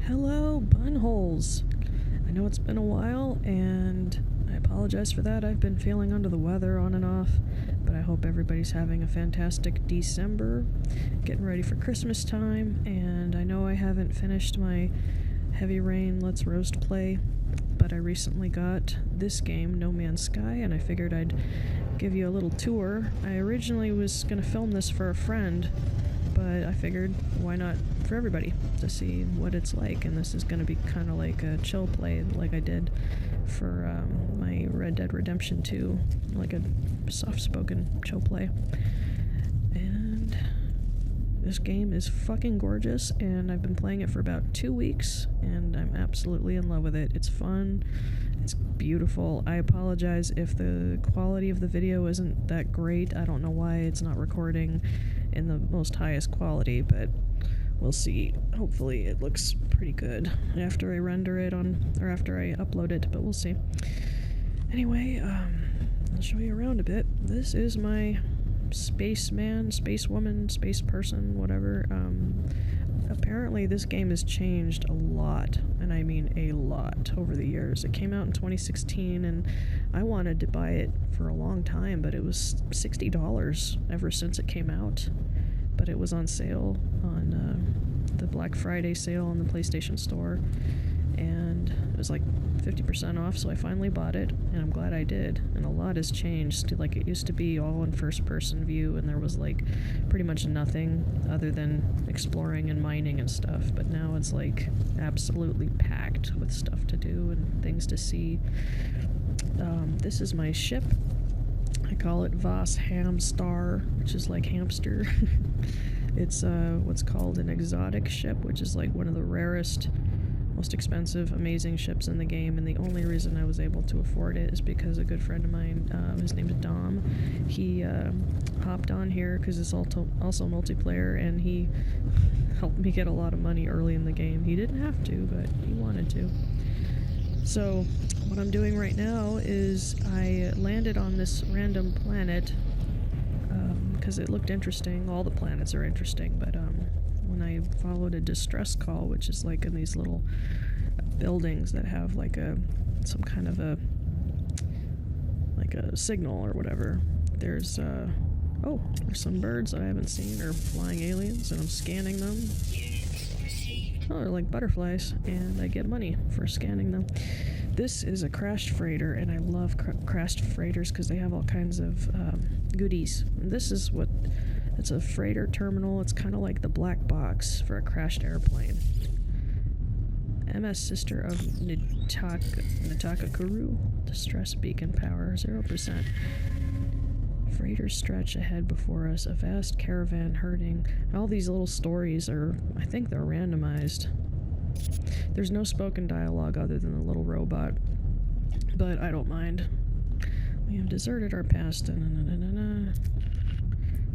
Hello, bunholes. I know it's been a while, and I apologize for that. I've been feeling under the weather on and off, but I hope everybody's having a fantastic December, getting ready for Christmas time, and I know I haven't finished my Heavy Rain Let's Roast play, but I recently got this game, No Man's Sky, and I figured I'd give you a little tour. I originally was going to film this for a friend, but I figured, why not for everybody to see what it's like, and this is going to be kind of like a chill play like I did for my Red Dead Redemption 2, like a soft-spoken chill play. And this game is fucking gorgeous, and I've been playing it for about 2 weeks, and I'm absolutely in love with it. It's fun. It's beautiful. I apologize if the quality of the video isn't that great. I don't know why it's not recording in the most highest quality, but we'll see. Hopefully it looks pretty good after I render it or after I upload it, but we'll see. Anyway, I'll show you around a bit. This is my spaceman, spacewoman, space person, whatever. Apparently this game has changed a lot, and I mean a lot, over the years. It came out in 2016, and I wanted to buy it for a long time, but it was $60 ever since it came out. But it was on sale on the Black Friday sale on the PlayStation Store, and it was like 50% off, so I finally bought it, and I'm glad I did. And a lot has changed. Like, it used to be all in first-person view, and there was like pretty much nothing other than exploring and mining and stuff, but now it's like absolutely packed with stuff to do and things to see. This is my ship. I call it Voss Hamstar, which is like hamster. It's what's called an exotic ship, which is like one of the rarest, most expensive, amazing ships in the game, and the only reason I was able to afford it is because a good friend of mine, his name's Dom, he hopped on here because it's also multiplayer, and he helped me get a lot of money early in the game. He didn't have to, but he wanted to. So what I'm doing right now is I landed on this random planet because it looked interesting. All the planets are interesting, but when I followed a distress call, which is like in these little buildings that have like some kind of a signal or whatever, there's some birds that I haven't seen, or flying aliens, and I'm scanning them. Oh, they're like butterflies, and I get money for scanning them. This is a crashed freighter, and I love crashed freighters because they have all kinds of goodies. And this is it's a freighter terminal. It's kind of like the black box for a crashed airplane. MS Sister of Nitaka Kuru. Distress beacon power, 0%. Freighters stretch ahead before us, a vast caravan herding. All these little stories I think they're randomized. There's no spoken dialogue other than the little robot, but I don't mind. We have deserted our past.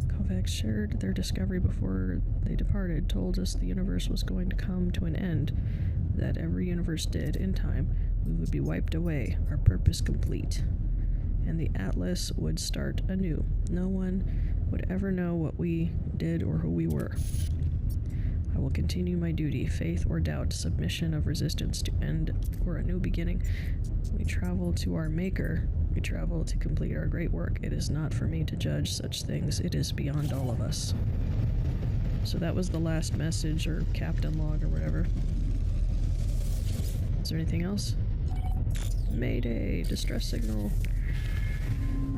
Kovacs shared their discovery before they departed, told us the universe was going to come to an end, that every universe did in time. We would be wiped away, our purpose complete, and the Atlas would start anew. No one would ever know what we did or who we were. I will continue my duty, faith or doubt, submission of resistance to end or a new beginning. We travel to our Maker. We travel to complete our great work. It is not for me to judge such things. It is beyond all of us. So that was the last message, or captain log, or whatever. Is there anything else? Mayday, distress signal.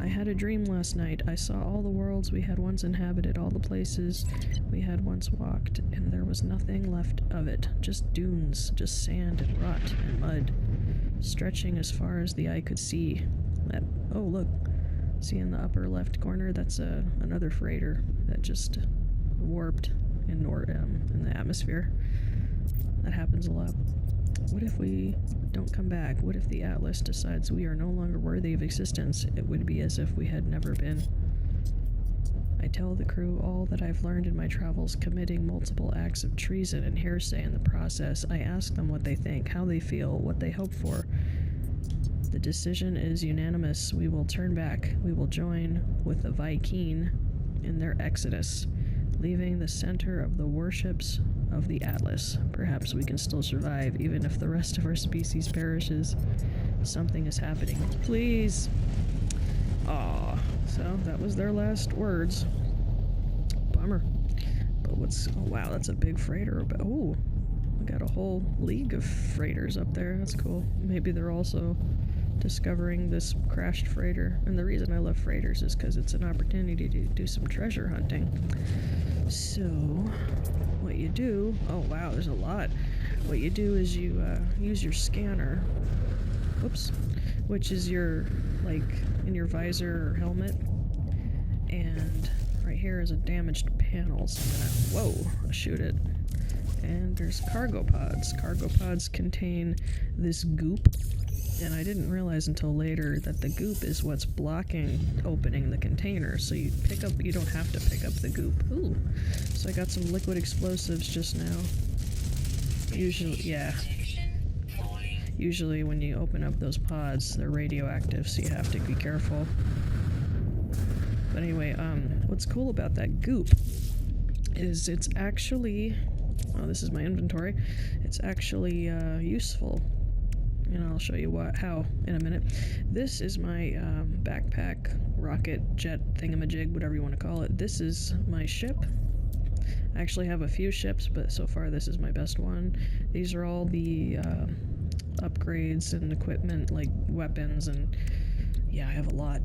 I had a dream last night. I saw all the worlds we had once inhabited, all the places we had once walked, and there was nothing left of it. Just dunes, just sand and rot and mud, stretching as far as the eye could see. Oh, look. See in the upper left corner? That's another freighter that just warped in the atmosphere. That happens a lot. What if we don't come back? What if the Atlas decides we are no longer worthy of existence? It would be as if we had never been. I tell the crew all that I've learned in my travels, committing multiple acts of treason and hearsay in the process. I ask them what they think, how they feel, what they hope for. The decision is unanimous. We will turn back. We will join with the Vy'Keen in their exodus, leaving the center of the warships of the Atlas. Perhaps we can still survive even if the rest of our species perishes. Something is happening. Please! Aw, so that was their last words. Bummer. But what's... oh wow, that's a big freighter. Oh, we got a whole league of freighters up there. That's cool. Maybe they're also discovering this crashed freighter. And the reason I love freighters is because it's an opportunity to do some treasure hunting. So, what you do... oh wow, there's a lot. What you do is you use your scanner. Whoops. Which is your, like, in your visor or helmet. And right here is a damaged panel. So I'm gonna... whoa! Shoot it. And there's cargo pods. Cargo pods contain this goop. And I didn't realize until later that the goop is what's blocking opening the container. So you don't have to pick up the goop. Ooh. So I got some liquid explosives just now. Usually when you open up those pods, they're radioactive, so you have to be careful. But anyway, what's cool about that goop is it's actually... oh, this is my inventory. It's actually useful. And I'll show you how in a minute. This is my backpack, rocket, jet, thingamajig, whatever you want to call it. This is my ship. I actually have a few ships, but so far this is my best one. These are all the upgrades and equipment, like weapons, and yeah, I have a lot.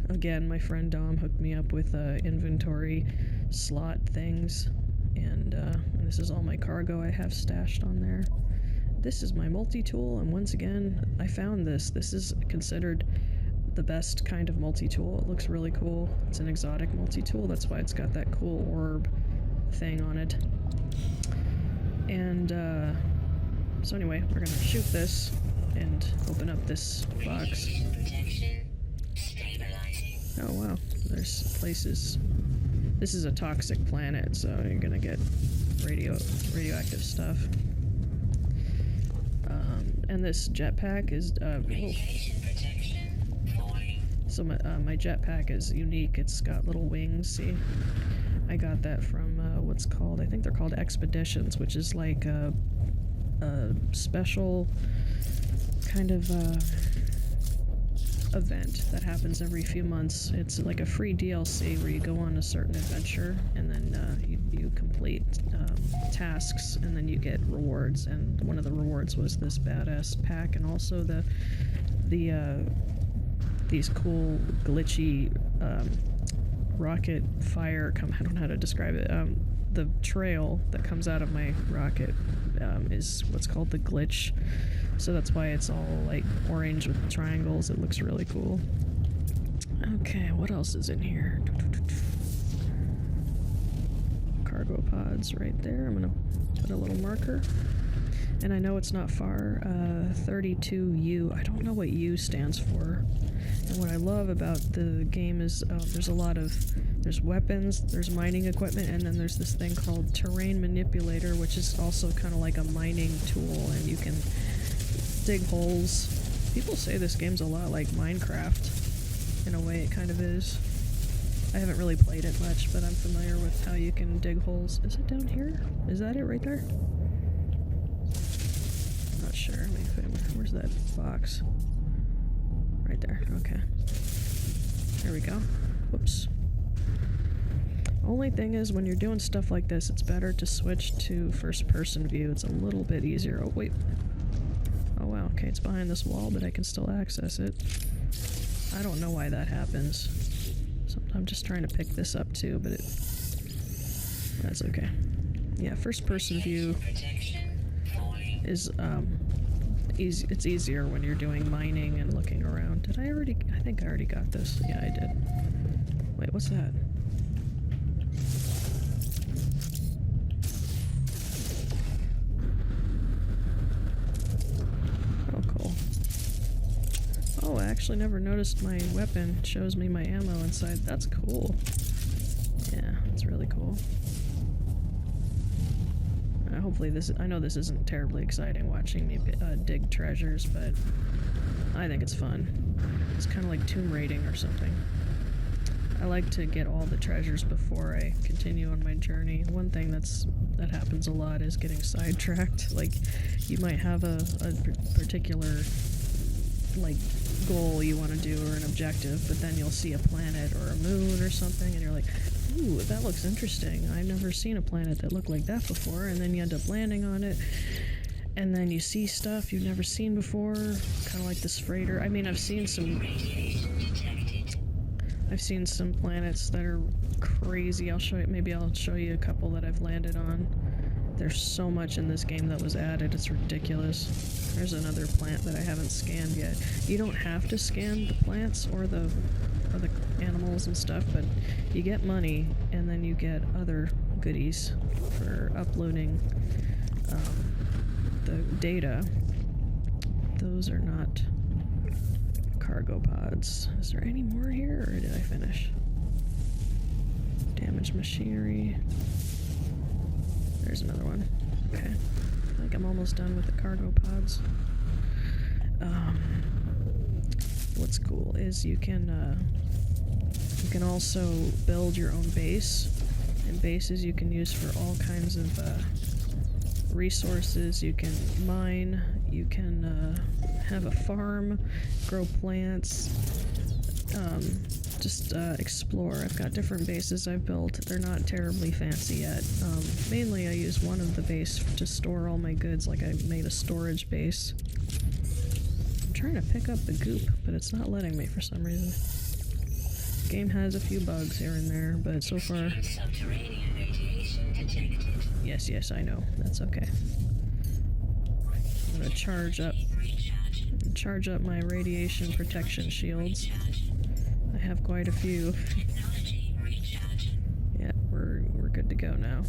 Again, my friend Dom hooked me up with inventory slot things, and this is all my cargo I have stashed on there. This is my multi-tool, and once again, I found this. This is considered the best kind of multi-tool. It looks really cool. It's an exotic multi-tool, that's why it's got that cool orb thing on it. And, so anyway, we're gonna shoot this and open up this box. Oh wow, there's places. This is a toxic planet, so you're gonna get radioactive stuff. And this jetpack is, so my jetpack is unique. It's got little wings, see? I got that from, what's called, I think they're called expeditions, which is like a special kind of, event that happens every few months. It's like a free DLC where you go on a certain adventure and then you complete tasks and then you get rewards, and one of the rewards was this badass pack, and also these cool glitchy rocket fire I don't know how to describe it. The trail that comes out of my rocket is what's called the glitch. So that's why it's all like orange with triangles. It looks really cool. Okay, what else is in here? Cargo pods right there. I'm gonna put a little marker. And I know it's not far. 32U. I don't know what U stands for. And what I love about the game is there's weapons, there's mining equipment, and then there's this thing called terrain manipulator, which is also kind of like a mining tool, and you can dig holes. People say this game's a lot like Minecraft. In a way, it kind of is. I haven't really played it much, but I'm familiar with how you can dig holes. Is it down here? Is that it right there? Not sure. Where's that box? Right there. Okay. There we go. Whoops. Only thing is, when you're doing stuff like this, it's better to switch to first-person view. It's a little bit easier. Oh, wait. Oh, wow. Okay, it's behind this wall, but I can still access it. I don't know why that happens. I'm just trying to pick this up, too, but that's okay. Yeah, first-person view is, easy. It's easier when you're doing mining and looking around. I think I already got this. Yeah, I did. Wait, what's that? Oh, cool. Oh, I actually never noticed my weapon. It shows me my ammo inside. That's cool. Yeah, that's really cool. Hopefully I know this isn't terribly exciting watching me dig treasures, but I think it's fun. It's kind of like tomb raiding or something. I like to get all the treasures before I continue on my journey. One thing that happens a lot is getting sidetracked. Like, you might have a particular, like, goal you want to do or an objective, but then you'll see a planet or a moon or something, and you're like, ooh, that looks interesting. I've never seen a planet that looked like that before, and then you end up landing on it, and then you see stuff you've never seen before, kind of like this freighter. I mean, I've seen some planets that are crazy. Maybe I'll show you a couple that I've landed on. There's so much in this game that was added, it's ridiculous. There's another plant that I haven't scanned yet. You don't have to scan the plants or the animals and stuff, but you get money, and then you get other goodies for uploading the data. Those are not cargo pods. Is there any more here, or did I finish? Damaged machinery. There's another one. Okay. I think I'm almost done with the cargo pods. What's cool is you can also build your own base, and bases you can use for all kinds of resources. You can mine, you can have a farm, grow plants, just explore. I've got different bases I've built. They're not terribly fancy yet. Mainly I use one of the base to store all my goods, like I made a storage base. I'm trying to pick up the goop, but it's not letting me for some reason. The game has a few bugs here and there, but so far... Yes, I know. That's okay. I'm gonna charge up my radiation protection shields. I have quite a few. Yeah, we're good to go now.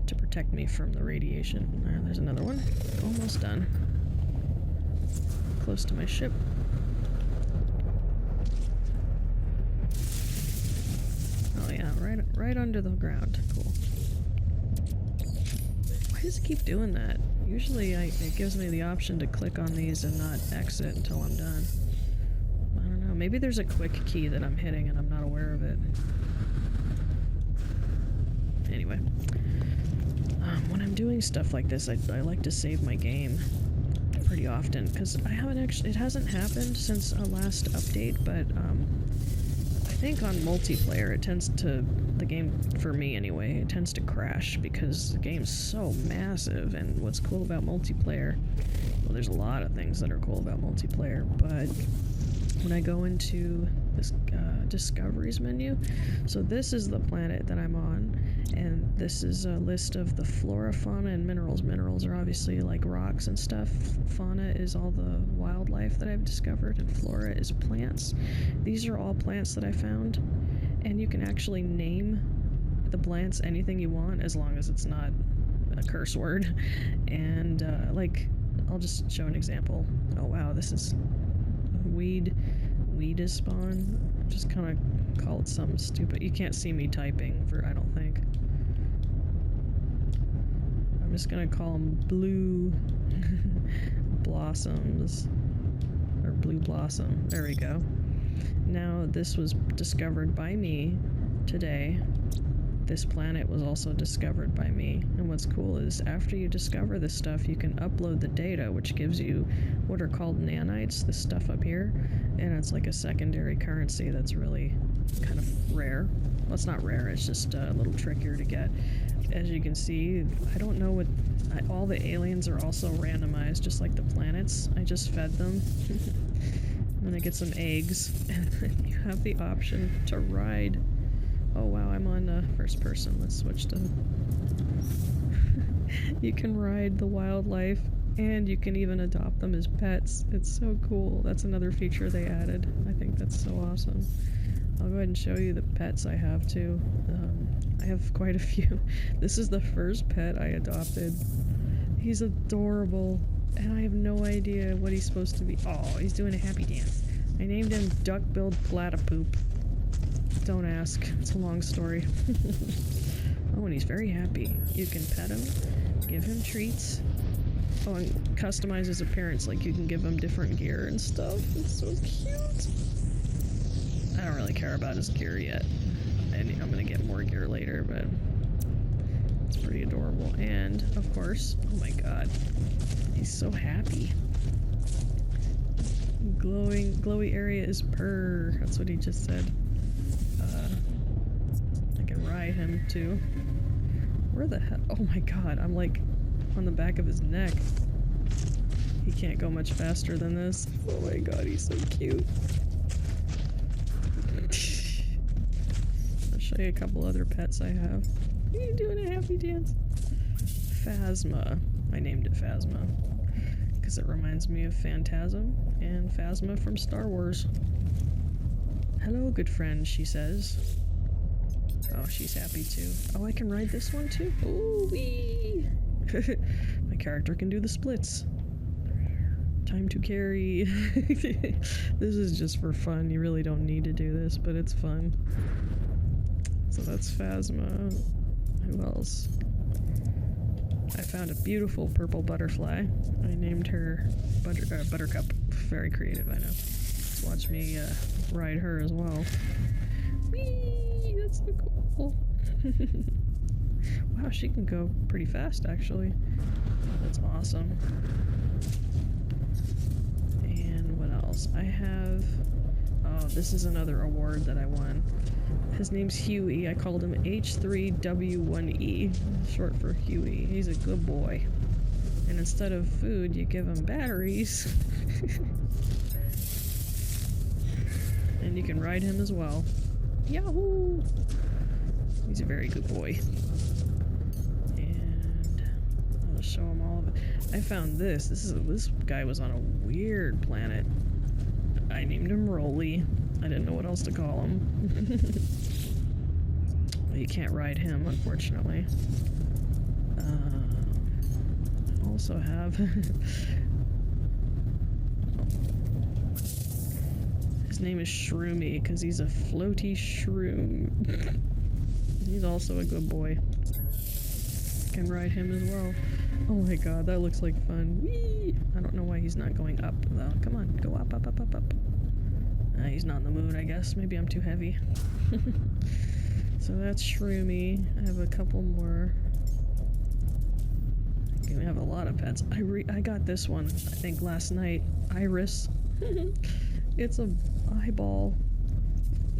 To protect me from the radiation. There's another one. Almost done. Close to my ship. Oh yeah, right under the ground. Cool. Why does it keep doing that? Usually it gives me the option to click on these and not exit until I'm done. I don't know, maybe there's a quick key that I'm hitting and I'm not aware of it. Anyway. When I'm doing stuff like this, I like to save my game pretty often, because it hasn't happened since a last update, but I think on multiplayer the game, for me anyway, it tends to crash because the game's so massive. And what's cool about multiplayer, well, there's a lot of things that are cool about multiplayer, but when I go into this discoveries menu, so this is the planet that I'm on, and this is a list of the flora, fauna, and minerals. Minerals are obviously like rocks and stuff. Fauna is all the wildlife that I've discovered, and flora is plants. These are all plants that I found, and you can actually name the plants anything you want as long as it's not a curse word. And like, I'll just show an example. Oh wow, this is weed is spawn. Just kind of call it something stupid. You can't see me typing I don't think. I'm just gonna call them blue blossoms, or blue blossom. There we go. Now this was discovered by me today. This planet was also discovered by me, and what's cool is after you discover this stuff, you can upload the data, which gives you what are called nanites, this stuff up here, and it's like a secondary currency that's really kind of rare. Well, it's not rare, it's just a little trickier to get. As you can see, I don't know what... all the aliens are also randomized, just like the planets. I just fed them. I'm gonna get some eggs, and then you have the option to ride. Oh wow, I'm on first person. Let's switch to... You can ride the wildlife, and you can even adopt them as pets. It's so cool. That's another feature they added. I think that's so awesome. I'll go ahead and show you the pets I have too. I have quite a few. This is the first pet I adopted. He's adorable, and I have no idea what he's supposed to be. Oh, he's doing a happy dance. I named him Duck-Billed Platypoop. Don't ask. It's a long story. Oh, and he's very happy. You can pet him, give him treats. Oh, and customize his appearance. Like, you can give him different gear and stuff. It's so cute. I don't really care about his gear yet. I'm gonna get more gear later, but it's pretty adorable. And, of course, oh my god, he's so happy. Glowy area is purr. That's what he just said. I can ride him too. Where the hell? Oh my god, I'm like on the back of his neck. He can't go much faster than this. Oh my god, he's so cute. I'll show you a couple other pets I have. Are you doing a happy dance? Phasma. I named it Phasma because it reminds me of Phantasm and Phasma from Star Wars. Hello, good friend, she says. Oh, she's happy too. Oh, I can ride this one too? Ooh wee! My character can do the splits. Time to carry. This is just for fun. You really don't need to do this, but it's fun. So that's Phasma. Who else? I found a beautiful purple butterfly. I named her Buttercup. Very creative, I know. Just watch me ride her as well. Whee! That's so cool. Wow, she can go pretty fast, actually. That's awesome. And what else? I have... Oh, this is another award that I won. His name's Huey. I called him H3W1E, short for Huey. He's a good boy. And instead of food, you give him batteries. And you can ride him as well. Yahoo! He's a very good boy. And I'll show him all of it. I found this. This guy was on a weird planet. I named him Rolly. I didn't know what else to call him. But you can't ride him, unfortunately. I also have... His name is Shroomy, because he's a floaty shroom. He's also a good boy. Can ride him as well. Oh my god, that looks like fun. Whee! I don't know why he's not going up, though. Come on, go up, up, up, up, up. He's not in the mood, I guess. Maybe I'm too heavy. So that's Shroomy. I have a couple more. I have a lot of pets. I got this one, I think, last night. Iris. It's a eyeball.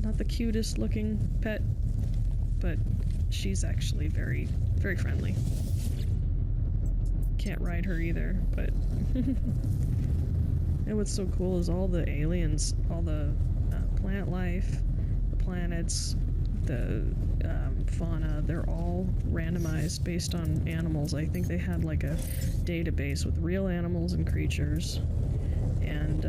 Not the cutest looking pet, but she's actually very, very friendly. Can't ride her either, but... And what's so cool is all the aliens, all the plant life, the planets, the fauna, they're all randomized based on animals. I think they had like a database with real animals and creatures, and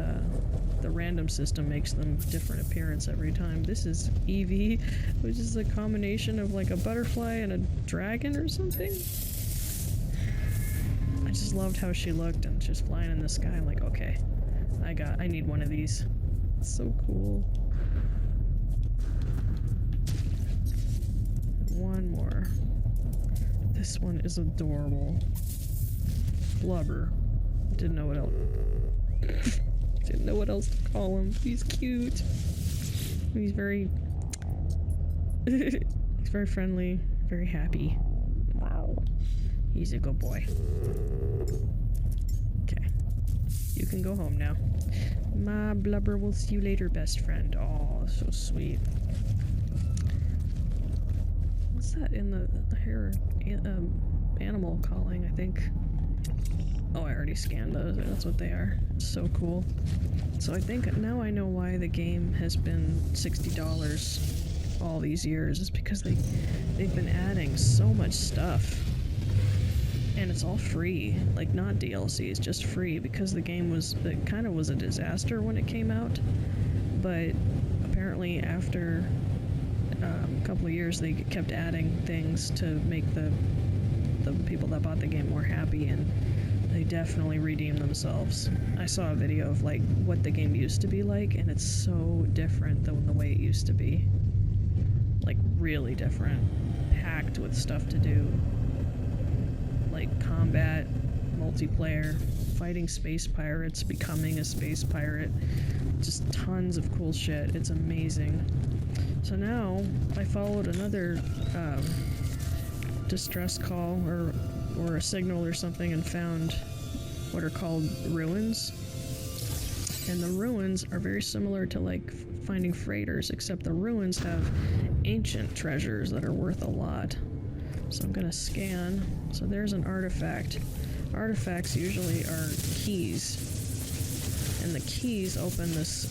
the random system makes them different appearance every time. This is Evie, which is a combination of like a butterfly and a dragon or something. I just loved how she looked and just flying in the sky. I'm like, okay, I need one of these. It's so cool. One more. This one is adorable. Blubber. Didn't know what else. Didn't know what else to call him. He's cute. He's very... he's very friendly. Very happy. Wow. He's a good boy. Okay. You can go home now. My blubber, will see you later, best friend. Oh, so sweet. What's that in the hair? Animal calling, I think. Oh, I already scanned those. That's what they are. It's so cool. So I think now I know why the game has been $60 all these years. It's because they've been adding so much stuff. And it's all free. Like, not DLC, it's just free, because the game it kind of was a disaster when it came out. But apparently after a couple of years they kept adding things to make the people that bought the game more happy, and they definitely redeemed themselves. I saw a video of like what the game used to be like, and it's so different than the way it used to be. Like, really different. Packed with stuff to do. Like combat, multiplayer, fighting space pirates, becoming a space pirate, just tons of cool shit. It's amazing. So now I followed another distress call or a signal or something and found what are called ruins. And the ruins are very similar to like finding freighters, except the ruins have ancient treasures that are worth a lot. So I'm gonna scan. So there's an artifact. Artifacts usually are keys. And the keys open this,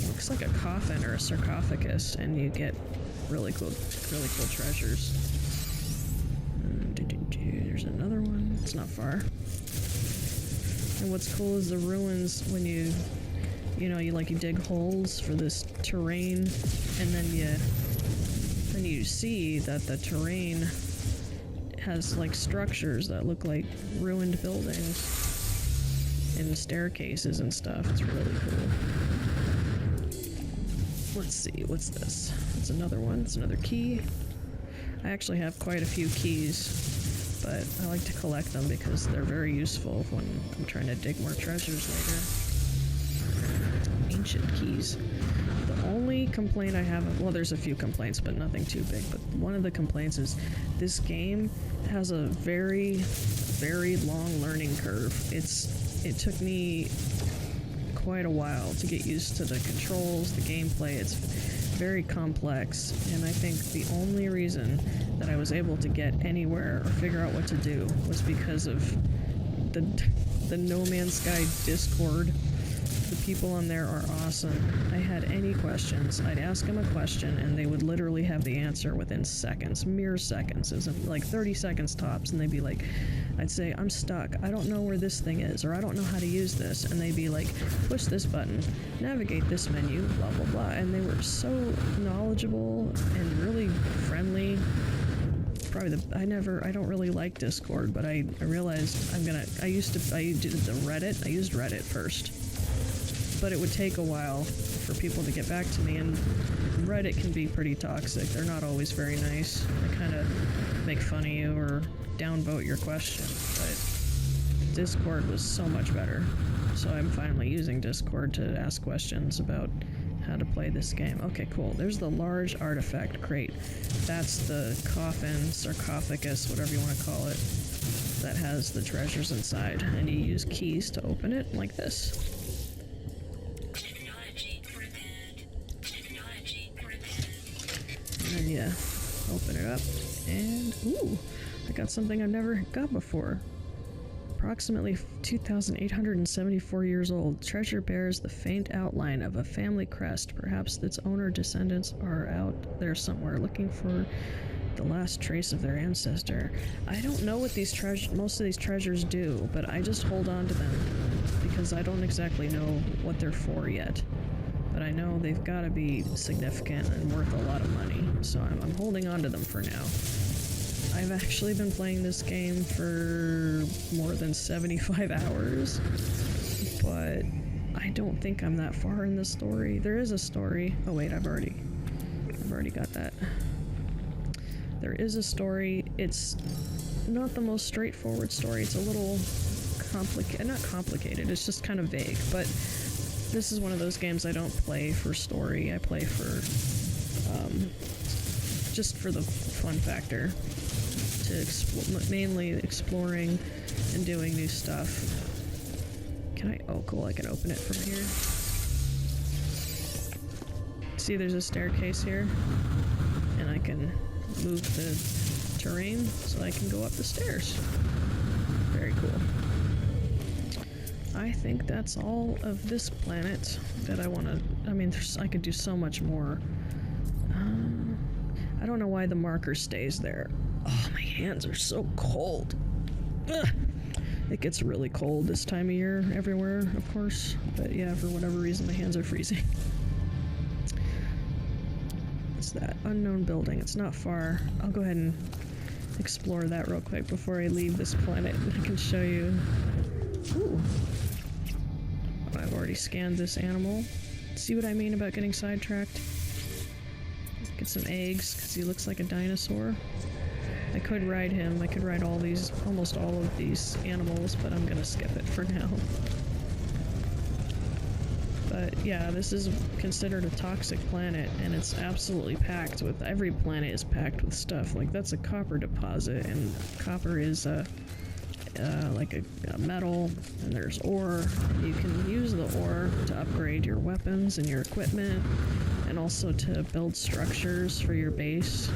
looks like a coffin or a sarcophagus, and you get really cool treasures. There's another one. It's not far. And what's cool is the ruins, when you dig holes for this terrain, and then you see that the terrain has like structures that look like ruined buildings and staircases and stuff. It's really cool. Let's see, what's this? It's another one. It's another key. I actually have quite a few keys, but I like to collect them because they're very useful when I'm trying to dig more treasures later. Ancient keys. The only complaint I have, well, there's a few complaints, but nothing too big, but one of the complaints is this game has a very, very long learning curve. It took me quite a while to get used to the controls, the gameplay. It's very complex, and I think the only reason that I was able to get anywhere or figure out what to do was because of the No Man's Sky Discord. The people on there are awesome. I had any questions, I'd ask them a question, and they would literally have the answer within seconds, mere seconds, like 30 seconds tops, and they'd be like, I'd say, I'm stuck, I don't know where this thing is, or I don't know how to use this, and they'd be like, push this button, navigate this menu, blah blah blah, and they were so knowledgeable and really friendly. Probably I don't really like Discord, but I realized I used Reddit first. But it would take a while for people to get back to me, and Reddit can be pretty toxic. They're not always very nice. They kind of make fun of you or downvote your question, but Discord was so much better. So I'm finally using Discord to ask questions about how to play this game. Okay, cool. There's the large artifact crate. That's the coffin, sarcophagus, whatever you want to call it, that has the treasures inside, and you use keys to open it like this. And yeah, open it up, and ooh, I got something I've never got before. Approximately 2,874 years old, treasure bears the faint outline of a family crest. Perhaps its owner descendants are out there somewhere looking for the last trace of their ancestor. I don't know what most of these treasures do, but I just hold on to them because I don't exactly know what they're for yet. But I know they've got to be significant and worth a lot of money, so I'm holding on to them for now. I've actually been playing this game for more than 75 hours, but I don't think I'm that far in the story. There is a story. Oh wait, I've already got that. There is a story. It's not the most straightforward story. It's a little not complicated, it's just kind of vague, but this is one of those games I don't play for story. I play for, just for the fun factor. Mainly exploring and doing new stuff. Oh cool, I can open it from here. See, there's a staircase here, and I can move the terrain so I can go up the stairs. Very cool. I think that's all of this planet that I want to... I could do so much more. I don't know why the marker stays there. Oh, my hands are so cold. Ugh. It gets really cold this time of year everywhere, of course. But yeah, for whatever reason, my hands are freezing. What's that? Unknown building. It's not far. I'll go ahead and explore that real quick before I leave this planet. I can show you... Ooh. I've already scanned this animal. See what I mean about getting sidetracked? Get some eggs, because he looks like a dinosaur. I could ride him, I could ride almost all of these animals, but I'm gonna skip it for now. But yeah, this is considered a toxic planet, and it's absolutely packed with, every planet is packed with stuff. Like, that's a copper deposit, and copper is like a metal, and there's ore. You can use the ore to upgrade your weapons and your equipment, and also to build structures for your base.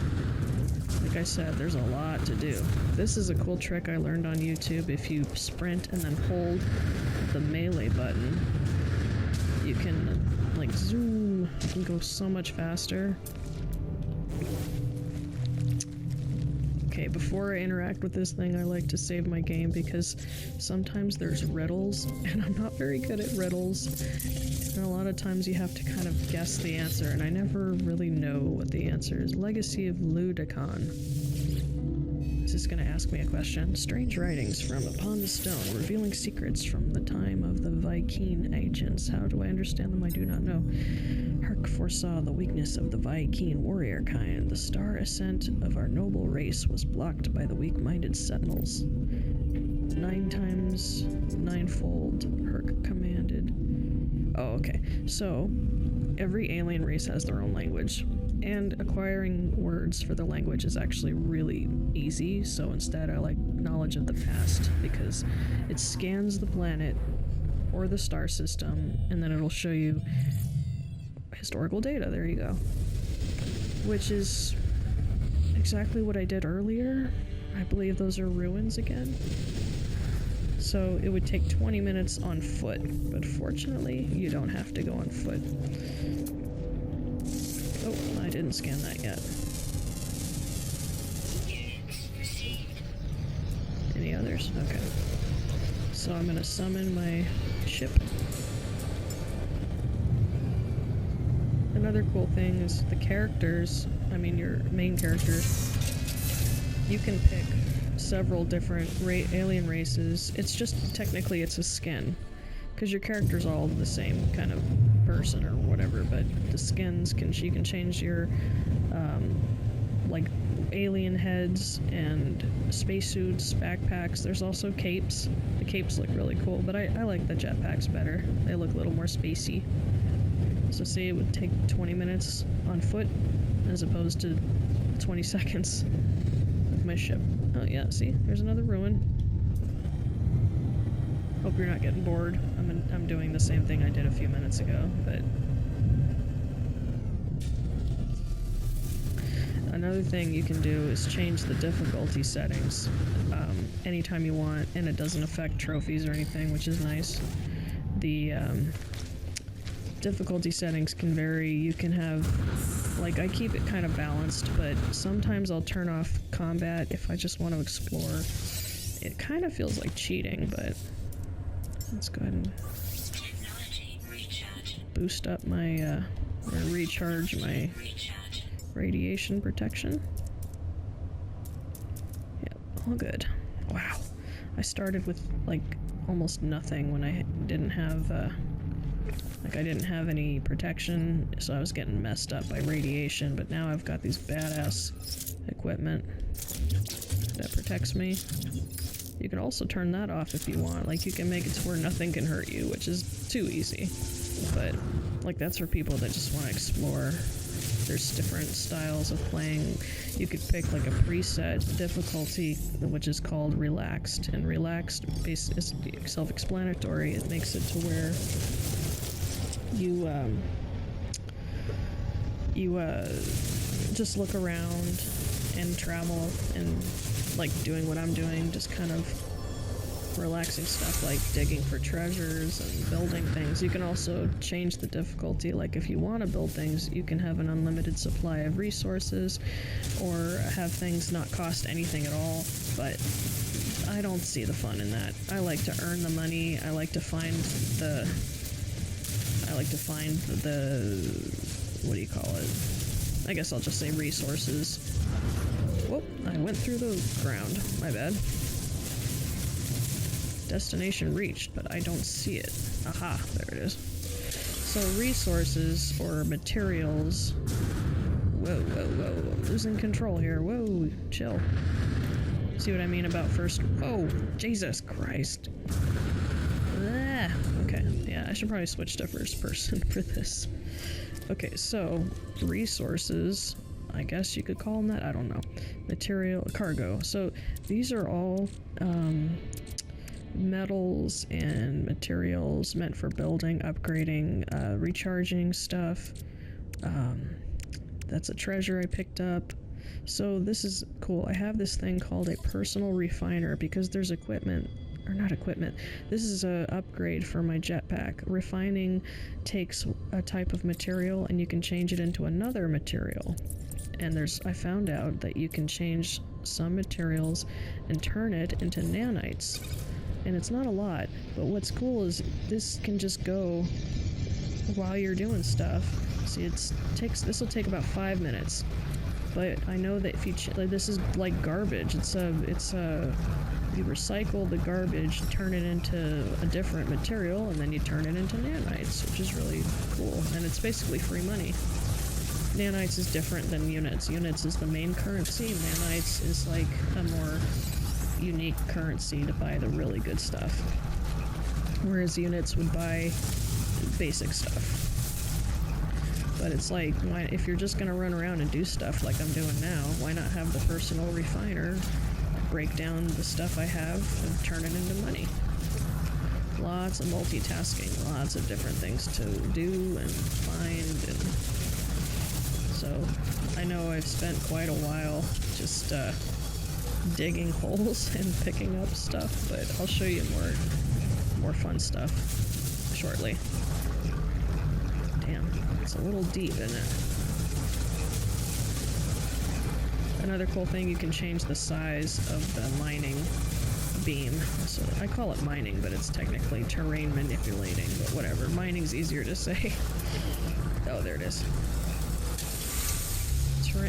Like I said, there's a lot to do. This is a cool trick I learned on YouTube. If you sprint and then hold the melee button, you can, like, zoom. You can go so much faster. Okay, before I interact with this thing, I like to save my game because sometimes there's riddles, and I'm not very good at riddles. And a lot of times you have to kind of guess the answer, and I never really know what the answer is. Legacy of Ludicon. Is this going to ask me a question? Strange writings from upon the stone, revealing secrets from the time of the Vy'Keen agents. How do I understand them? I do not know. Hark foresaw the weakness of the Vy'Keen warrior kind. The star ascent of our noble race was blocked by the weak-minded Sentinels. 9 times ninefold, Herc commanded. Oh, okay. So, every alien race has their own language, and acquiring words for the language is actually really easy, so instead I like knowledge of the past, because it scans the planet or the star system, and then it'll show you historical data. There you go. Which is exactly what I did earlier. I believe those are ruins again. So it would take 20 minutes on foot, but fortunately you don't have to go on foot. Oh, I didn't scan that yet. Any others? Okay. So I'm gonna summon my ship. Another cool thing is the characters, I mean your main characters, you can pick several different alien races. It's just, technically it's a skin, because your character's all the same kind of person or whatever, but the skins you can change your like alien heads and spacesuits, backpacks. There's also capes. The capes look really cool, but I like the jetpacks better. They look a little more spacey. So say it would take 20 minutes on foot as opposed to 20 seconds with my ship. Oh yeah, see? There's another ruin. Hope you're not getting bored. I'm doing the same thing I did a few minutes ago, but... Another thing you can do is change the difficulty settings anytime you want, and it doesn't affect trophies or anything, which is nice. The difficulty settings can vary. You can have, like, I keep it kind of balanced, but sometimes I'll turn off combat if I just want to explore. It kind of feels like cheating, but let's go ahead and boost up my, or recharge my radiation protection. Yep, all good. Wow. I started with, like, almost nothing when I didn't have, I didn't have any protection, so I was getting messed up by radiation, but now I've got these badass equipment that protects me. You can also turn that off if you want. Like, you can make it to where nothing can hurt you, which is too easy. But, like, that's for people that just want to explore. There's different styles of playing. You could pick, like, a preset difficulty, which is called relaxed. And relaxed is self-explanatory. It makes it to where you just look around and travel and, like, doing what I'm doing, just kind of relaxing stuff like digging for treasures and building things. You can also change the difficulty, like if you want to build things, you can have an unlimited supply of resources or have things not cost anything at all, but I don't see the fun in that. I like to earn the money. I like to find the what do you call it? I guess I'll just say resources. Whoop, I went through the ground. My bad. Destination reached, but I don't see it. Aha, there it is. So resources or materials whoa, whoa, whoa. I'm losing control here. Whoa, chill. See what I mean about first... Oh, Jesus Christ. Ah, okay, yeah, I should probably switch to first person for this. Okay, so, resources, I guess you could call them that, I don't know. Material, cargo. So, these are all, metals and materials meant for building, upgrading, recharging stuff. That's a treasure I picked up. So this is cool. I have this thing called a personal refiner because there's equipment, or not equipment. This is a upgrade for my jetpack. Refining takes a type of material and you can change it into another material. And I found out that you can change some materials and turn it into nanites. And it's not a lot, but what's cool is this can just go while you're doing stuff. See, this will take about 5 minutes. But I know that if you this is like garbage. You recycle the garbage, turn it into a different material, and then you turn it into nanites, which is really cool. And it's basically free money. Nanites is different than units. Units is the main currency. Nanites is like a more unique currency to buy the really good stuff. Whereas units would buy basic stuff. But it's like, if you're just gonna run around and do stuff like I'm doing now, why not have the personal refiner break down the stuff I have and turn it into money? Lots of multitasking, lots of different things to do and find, and so I know I've spent quite a while just digging holes and picking up stuff, but I'll show you more fun stuff shortly. Damn, it's a little deep, isn't it? Another cool thing, you can change the size of the mining beam. So I call it mining, but it's technically terrain manipulating, but whatever. Mining's easier to say. Oh, there it is.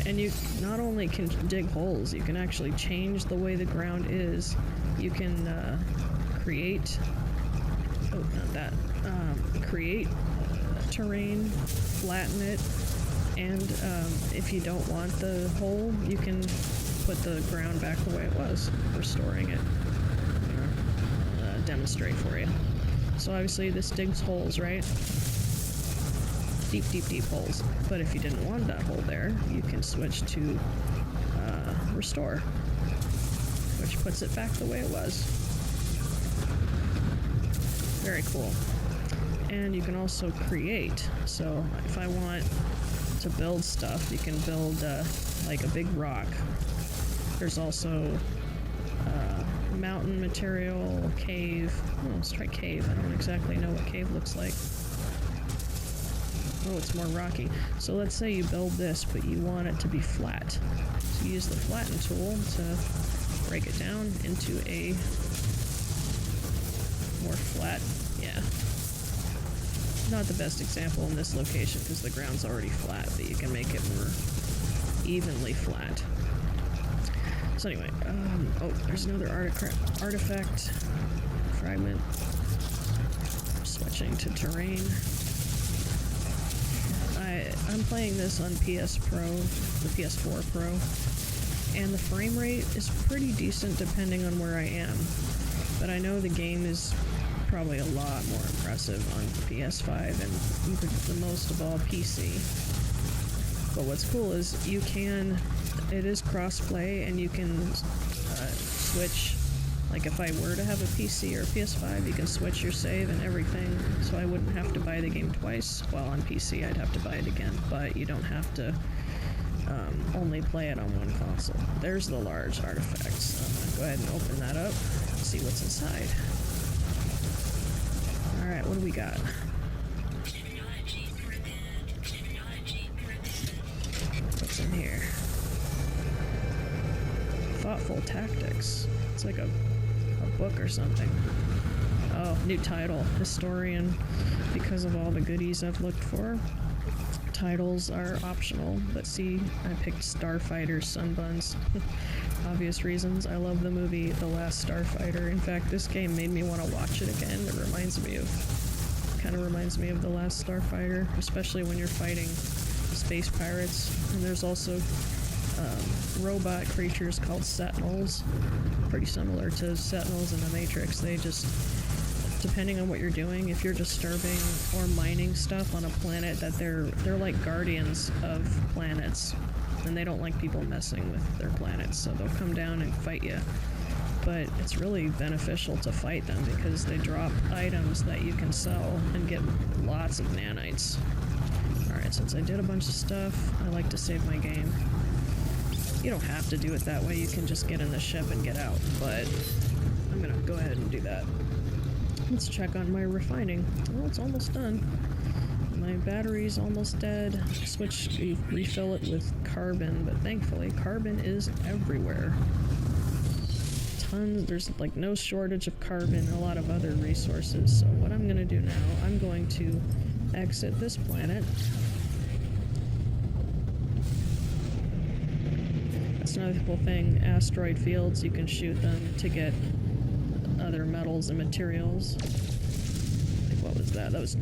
And you not only can dig holes, you can actually change the way the ground is. You can create... Oh, not that. Create terrain, flatten it, and if you don't want the hole, you can put the ground back the way it was, restoring it. I'll demonstrate for you. So obviously this digs holes, right? Deep, deep, deep holes. But if you didn't want that hole there, you can switch to restore, which puts it back the way it was. Very cool. And you can also create. So if I want to build stuff, you can build like a big rock. There's also mountain material, cave. Oh, let's try cave. I don't exactly know what cave looks like. Oh, it's more rocky. So let's say you build this, but you want it to be flat. So you use the flatten tool to break it down into a more flat, yeah. Not the best example in this location because the ground's already flat, but you can make it more evenly flat. So anyway, oh, there's another artifact fragment. Switching to terrain. I'm playing this on PS Pro, the PS4 Pro, and the frame rate is pretty decent depending on where I am. But I know the game is probably a lot more impressive on PS5 and even the most of all PC. But what's cool is it is cross-play and you can switch, like if I were to have a PC or a PS5, you can switch your save and everything, so I wouldn't have to buy the game twice, while on PC I'd have to buy it again, but you don't have to only play it on one console. There's the large artifacts. So I'm going to go ahead and open that up and see what's inside. Alright, what do we got? What's in here? Thoughtful Tactics. It's like a book or something. Oh, new title. Historian. Because of all the goodies I've looked for. Titles are optional, but see, I picked Starfighter SunBunz. Obvious reasons. I love the movie The Last Starfighter. In fact, this game made me want to watch it again. It kind of reminds me of The Last Starfighter, especially when you're fighting space pirates. And there's also robot creatures called Sentinels, pretty similar to Sentinels in the Matrix. They just, depending on what you're doing, if you're disturbing or mining stuff on a planet, that they're like guardians of planets, and they don't like people messing with their planets, so they'll come down and fight you. But it's really beneficial to fight them because they drop items that you can sell and get lots of nanites. Alright, since I did a bunch of stuff, I like to save my game. You don't have to do it that way, you can just get in the ship and get out, but I'm gonna go ahead and do that. Let's check on my refining. Well, it's almost done. My battery's almost dead. Refill it with carbon, but thankfully carbon is everywhere. There's like no shortage of carbon and a lot of other resources. So what I'm gonna do now, I'm going to exit this planet. That's another cool thing, asteroid fields, you can shoot them to get other metals and materials. Like, what was that? That was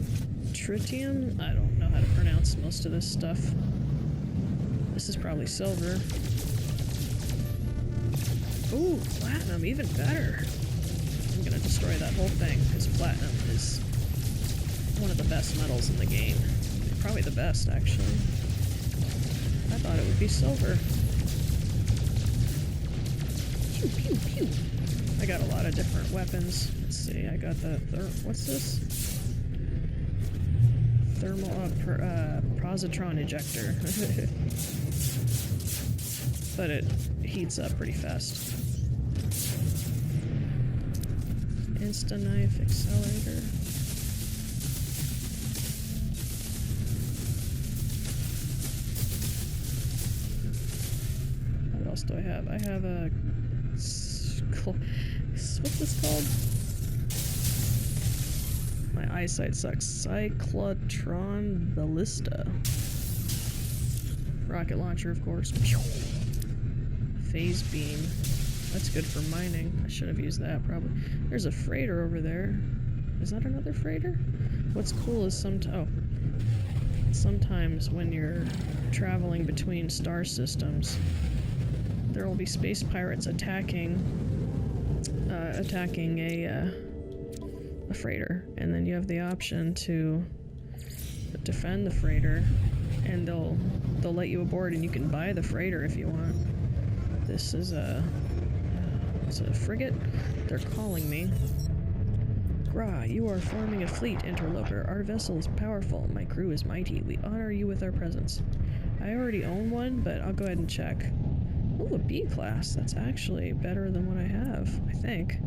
tritium? I don't know how to pronounce most of this stuff. This is probably silver. Ooh, platinum, even better. I'm gonna destroy that whole thing, because platinum is one of the best metals in the game. Probably the best, actually. I thought it would be silver. Pew, pew, pew. I got a lot of different weapons. Let's see, I got the what's this? Thermal, positron ejector. But it heats up pretty fast. Insta knife accelerator. What else do I have? I have a what's this called? My eyesight sucks. Cyclotron ballista. Rocket launcher, of course. Phase beam. That's good for mining. I should have used that, probably. There's a freighter over there. Is that another freighter? What's cool is sometimes when you're traveling between star systems, there will be space pirates attacking a freighter, and then you have the option to defend the freighter, and they'll let you aboard, and you can buy the freighter if you want. This is it's a frigate. They're calling me. Gra, you are forming a fleet, interloper. Our vessel is powerful. My crew is mighty. We honor you with our presence. I already own one, but I'll go ahead and check. Oh, a B class. That's actually better than what I have, I think.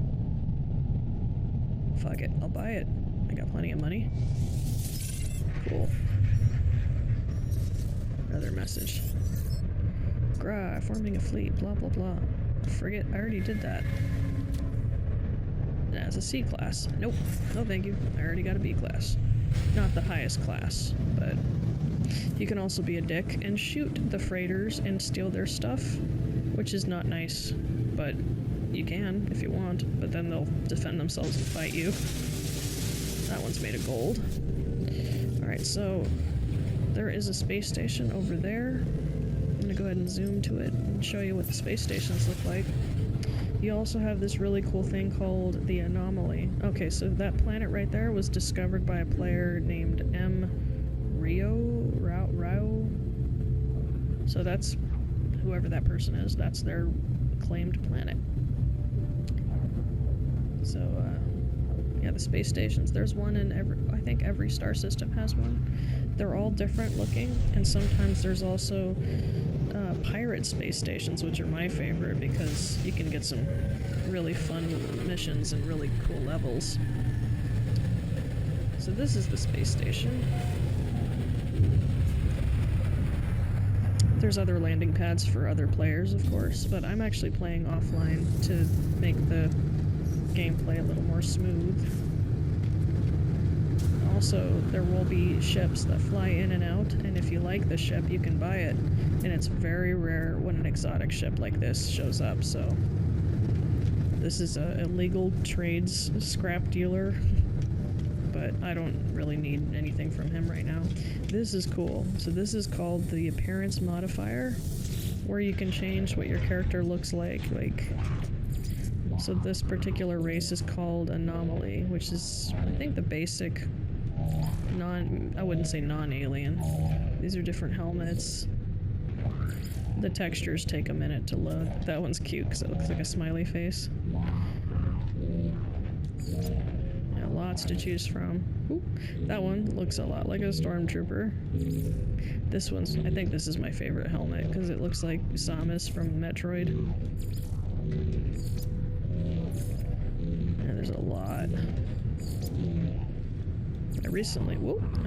Fuck it. I'll buy it. I got plenty of money. Cool. Another message. Gra, forming a fleet, blah blah blah. Frigate, I already did that. As a C class. Nope. No thank you. I already got a B class. Not the highest class, but you can also be a dick and shoot the freighters and steal their stuff, which is not nice, but you can if you want, but then they'll defend themselves and fight you. That one's made of gold. Alright, so there is a space station over there. I'm gonna go ahead and zoom to it and show you what the space stations look like. You also have this really cool thing called the Anomaly. Okay, so that planet right there was discovered by a player named Rao. So that's whoever that person is, that's their claimed planet. So, yeah, the space stations, there's one in I think every star system has one. They're all different looking, and sometimes there's also pirate space stations, which are my favorite because you can get some really fun missions and really cool levels. So this is the space station. There's other landing pads for other players, of course, but I'm actually playing offline to make the gameplay a little more smooth. Also, there will be ships that fly in and out, and if you like the ship, you can buy it. And it's very rare when an exotic ship like this shows up, so this is a illegal trades scrap dealer. but I don't really need anything from him right now. This is cool. So this is called the appearance modifier, where you can change what your character looks like. So this particular race is called Anomaly, which is, I think, the basic I wouldn't say non-alien. These are different helmets. The textures take a minute to load. That one's cute because it looks like a smiley face. Yeah, lots to choose from. Ooh, that one looks a lot like a stormtrooper. This one's, I think this is my favorite helmet because it looks like Samus from Metroid. Yeah, there's a lot. I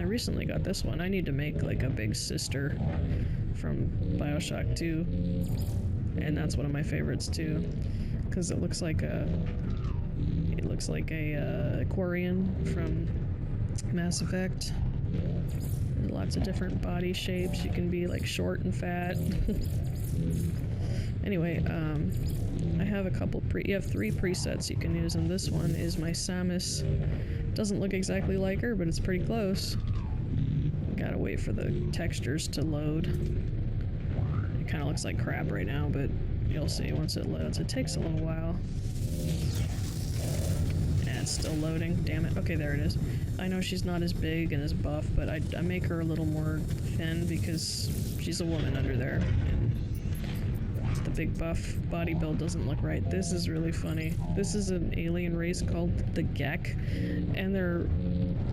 recently got this one. I need to make like a big sister from BioShock 2, and that's one of my favorites too, because it looks like a Quarian from Mass Effect. There's lots of different body shapes. You can be like short and fat. Anyway, I have a couple you have 3 presets you can use, and this one is my Samus. Doesn't look exactly like her, but it's pretty close. Gotta wait for the textures to load. It kind of looks like crap right now, but you'll see once it loads. It takes a little while. Yeah, it's still loading. Damn it. Okay, there it is. I know she's not as big and as buff, but I make her a little more thin because she's a woman under there. And the big buff body build doesn't look right. This is really funny. This is an alien race called the Gek, and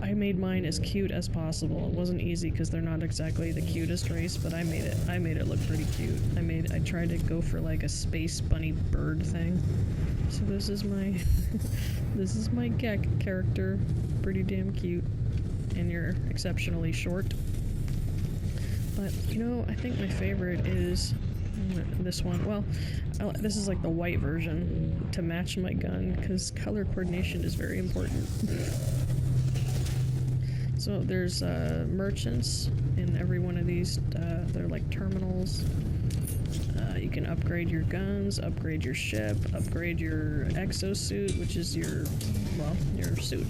I made mine as cute as possible. It wasn't easy because they're not exactly the cutest race, but I made it look pretty cute. I tried to go for like a space bunny bird thing. So this is my this is my Gek character. Pretty damn cute. And you're exceptionally short. But you know, I think my favorite is this one. Well, this is like the white version to match my gun because color coordination is very important. So there's merchants in every one of these. They're like terminals. You can upgrade your guns, upgrade your ship, upgrade your exosuit, which is your suit.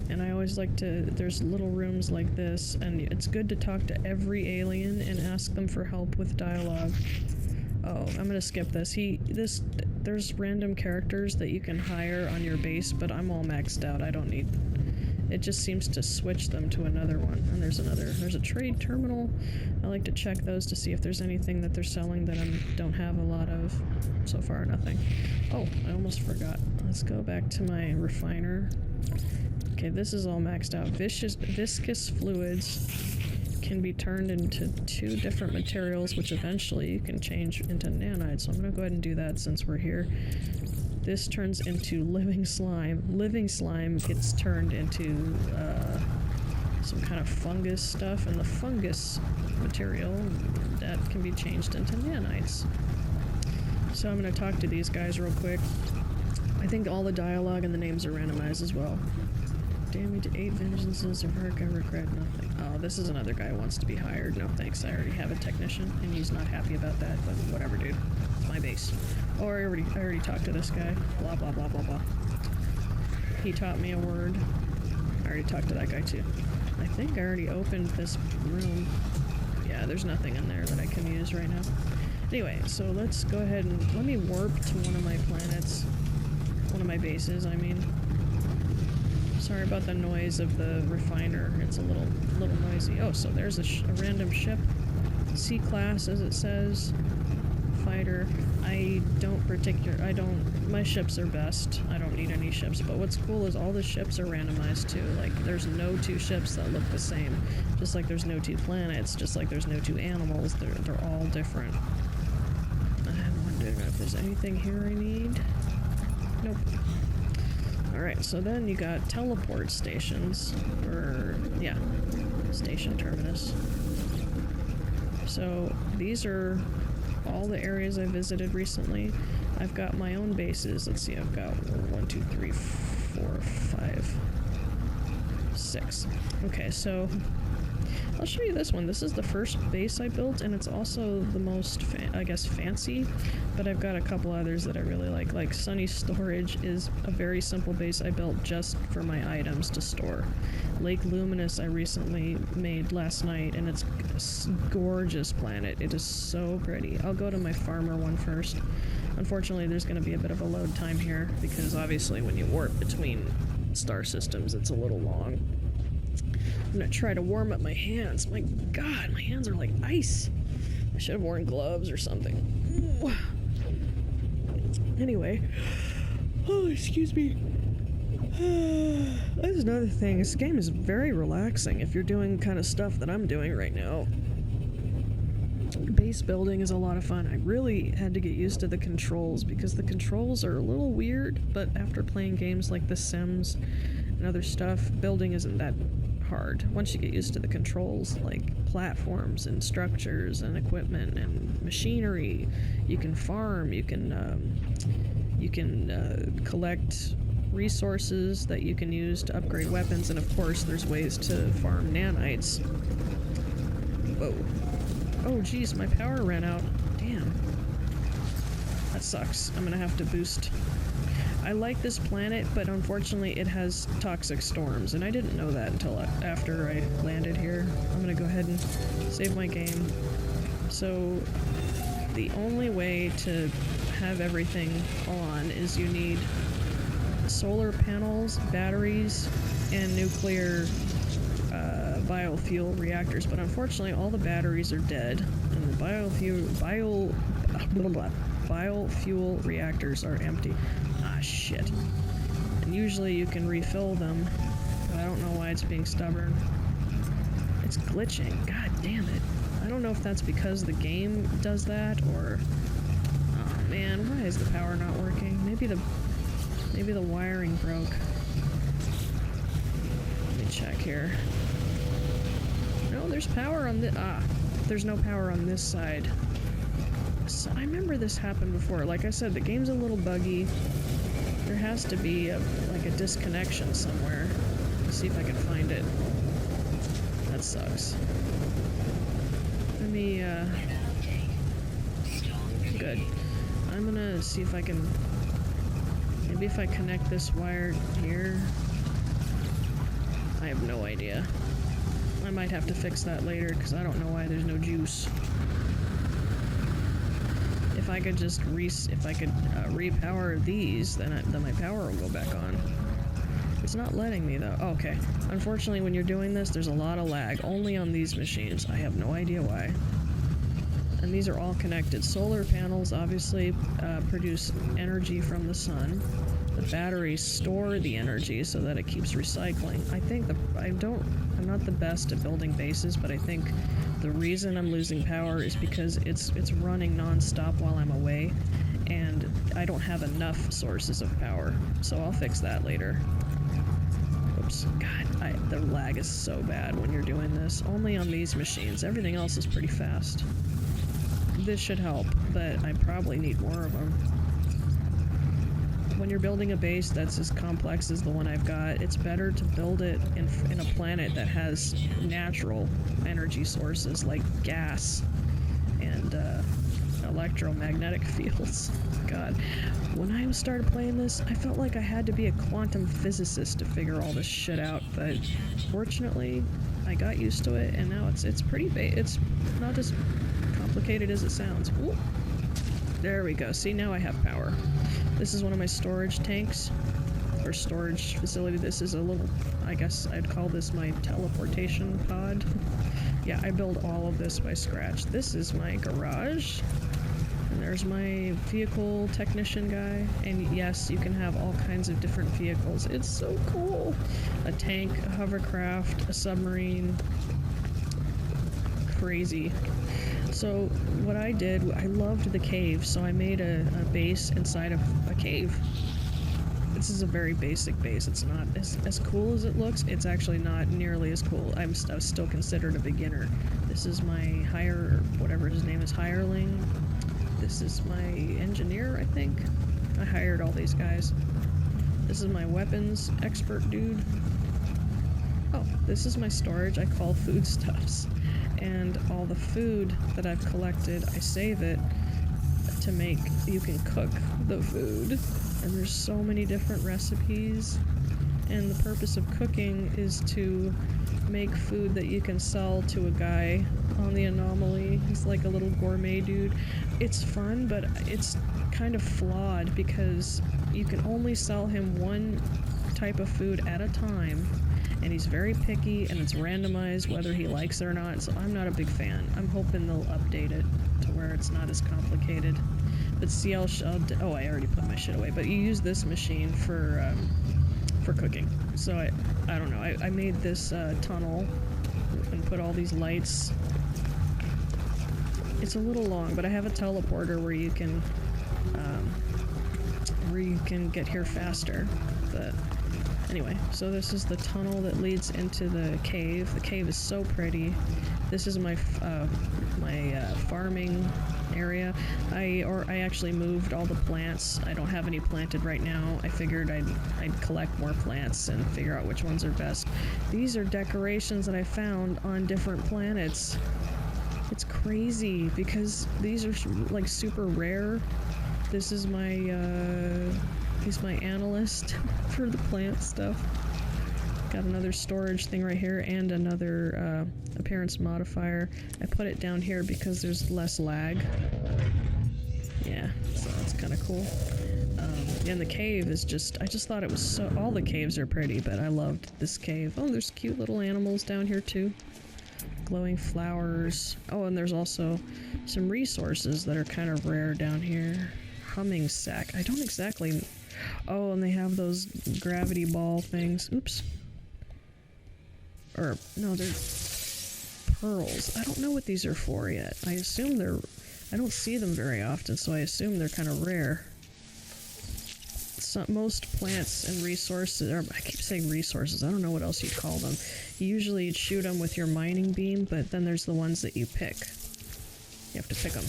And I always like to, there's little rooms like this, and it's good to talk to every alien and ask them for help with dialogue. Oh, I'm gonna skip this. There's random characters that you can hire on your base, but I'm all maxed out. I don't need, it just seems to switch them to another one. And there's a trade terminal. I like to check those to see if there's anything that they're selling that I don't have a lot of. So far, nothing. Oh, I almost forgot. Let's go back to my refiner. Okay, this is all maxed out. Viscous fluids can be turned into 2 different materials, which eventually you can change into nanites. So I'm gonna go ahead and do that since we're here. This turns into living slime. Living slime gets turned into some kind of fungus stuff, and the fungus material that can be changed into nanites. So I'm gonna talk to these guys real quick. I think all the dialogue and the names are randomized as well. Damage 8 vengeances of Herc, I regret nothing. Oh, this is another guy who wants to be hired. No thanks, I already have a technician, and he's not happy about that, but whatever, dude. It's my base. Oh, I already talked to this guy. Blah, blah, blah, blah, blah. He taught me a word. I already talked to that guy, too. I think I already opened this room. Yeah, there's nothing in there that I can use right now. Anyway, so let's go ahead and let me warp to one of my planets. One of my bases, I mean. Sorry about the noise of the refiner. It's a little noisy. Oh, so there's a random ship. C-class, as it says. Fighter. My ships are best. I don't need any ships. But what's cool is all the ships are randomized too. Like, there's no 2 ships that look the same. Just like there's no 2 planets. Just like there's no 2 animals. They're all different. I'm wondering if there's anything here I need. Nope. Alright, so then you got teleport stations, station terminus. So these are all the areas I visited recently. I've got my own bases. Let's see, I've got 1, 2, 3, 4, 5, 6. Okay, so I'll show you this one. This is the first base I built, and it's also the most, I guess, fancy, but I've got a couple others that I really like. Like Sunny Storage is a very simple base I built just for my items to store. Lake Luminous I recently made last night, and it's a gorgeous planet. It is so pretty. I'll go to my farmer one first. Unfortunately, there's going to be a bit of a load time here, because obviously when you warp between star systems, it's a little long. I'm gonna try to warm up my hands. My god, my hands are like ice. I should have worn gloves or something. Ooh. Anyway. Oh, excuse me. That's another thing. This game is very relaxing if you're doing kind of stuff that I'm doing right now. Base building is a lot of fun. I really had to get used to the controls because the controls are a little weird, but after playing games like The Sims and other stuff, building isn't that hard. Once you get used to the controls, like platforms and structures and equipment and machinery, you can farm, you can collect resources that you can use to upgrade weapons, and of course there's ways to farm nanites. Whoa. Oh geez, my power ran out. Damn. That sucks. I'm gonna have to boost. I like this planet, but unfortunately it has toxic storms, and I didn't know that until after I landed here. I'm gonna go ahead and save my game. So, the only way to have everything on is you need solar panels, batteries, and nuclear biofuel reactors, but unfortunately all the batteries are dead, and the biofuel reactors are empty. Ah, shit. And usually you can refill them, but I don't know why it's being stubborn. It's glitching. God damn it. I don't know if that's because the game does that, or... Oh man, why is the power not working? Maybe the wiring broke. Let me check here. No, there's power on this... Ah, there's no power on this side. So I remember this happened before. Like I said, the game's a little buggy. There has to be like a disconnection somewhere. Let's see if I can find it. That sucks. Let me, Good. I'm gonna see if I can... Maybe if I connect this wire here... I have no idea. I might have to fix that later, because I don't know why there's no juice. If I could just repower these, then my power will go back on. It's not letting me though. Oh, okay. Unfortunately, when you're doing this, there's a lot of lag, only on these machines. I have no idea why. And these are all connected. Solar panels obviously produce energy from the sun. The batteries store the energy so that it keeps recycling. I think I'm not the best at building bases, but I think the reason I'm losing power is because it's running non-stop while I'm away, and I don't have enough sources of power. So I'll fix that later. Oops. God, the lag is so bad when you're doing this. Only on these machines. Everything else is pretty fast. This should help, but I probably need more of them. When you're building a base that's as complex as the one I've got, it's better to build it in a planet that has natural energy sources like gas and electromagnetic fields. God, when I started playing this, I felt like I had to be a quantum physicist to figure all this shit out, but fortunately, I got used to it, and now it's pretty it's not as complicated as it sounds. Ooh. There we go. See, now I have power. This is one of my storage tanks, or storage facility. This is a little, I guess I'd call this my teleportation pod. Yeah, I build all of this by scratch. This is my garage, and there's my vehicle technician guy, and yes, you can have all kinds of different vehicles. It's so cool. A tank, a hovercraft, a submarine. Crazy. So what I did, I loved the cave, so I made a base inside of a cave. This is a very basic base. It's not as cool as it looks. It's actually not nearly as cool. I was still considered a beginner. This is my whatever his name is, hireling. This is my engineer, I think. I hired all these guys. This is my weapons expert dude. Oh, this is my storage. I call foodstuffs. And all the food that I've collected, I save it to make, you can cook the food. And there's so many different recipes. And the purpose of cooking is to make food that you can sell to a guy on the Anomaly. He's like a little gourmet dude. It's fun, but it's kind of flawed because you can only sell him one type of food at a time, and he's very picky, and it's randomized whether he likes it or not, so I'm not a big fan. I'm hoping they'll update it to where it's not as complicated. But see, oh, I already put my shit away, but you use this machine for cooking. So I don't know, I made this tunnel and put all these lights. It's a little long, but I have a teleporter where you can get here faster. But anyway, so this is the tunnel that leads into the cave. The cave is so pretty. This is my farming area. I actually moved all the plants. I don't have any planted right now. I figured I'd collect more plants and figure out which ones are best. These are decorations that I found on different planets. It's crazy because these are like super rare. This is my he's my analyst for the plant stuff. Got another storage thing right here and another appearance modifier. I put it down here because there's less lag. Yeah, so that's kind of cool. And the cave is just, I just thought it was so, all the caves are pretty, but I loved this cave. Oh, there's cute little animals down here too. Glowing flowers. Oh, and there's also some resources that are kind of rare down here. Humming sack. I don't exactly... Oh, and they have those gravity ball things. Oops. Or, no, they're pearls. I don't know what these are for yet. I assume they're... I don't see them very often, so I assume they're kind of rare. Most plants and resources, or I keep saying resources, I don't know what else you'd call them. Usually you'd shoot them with your mining beam, but then there's the ones that you pick. You have to pick them.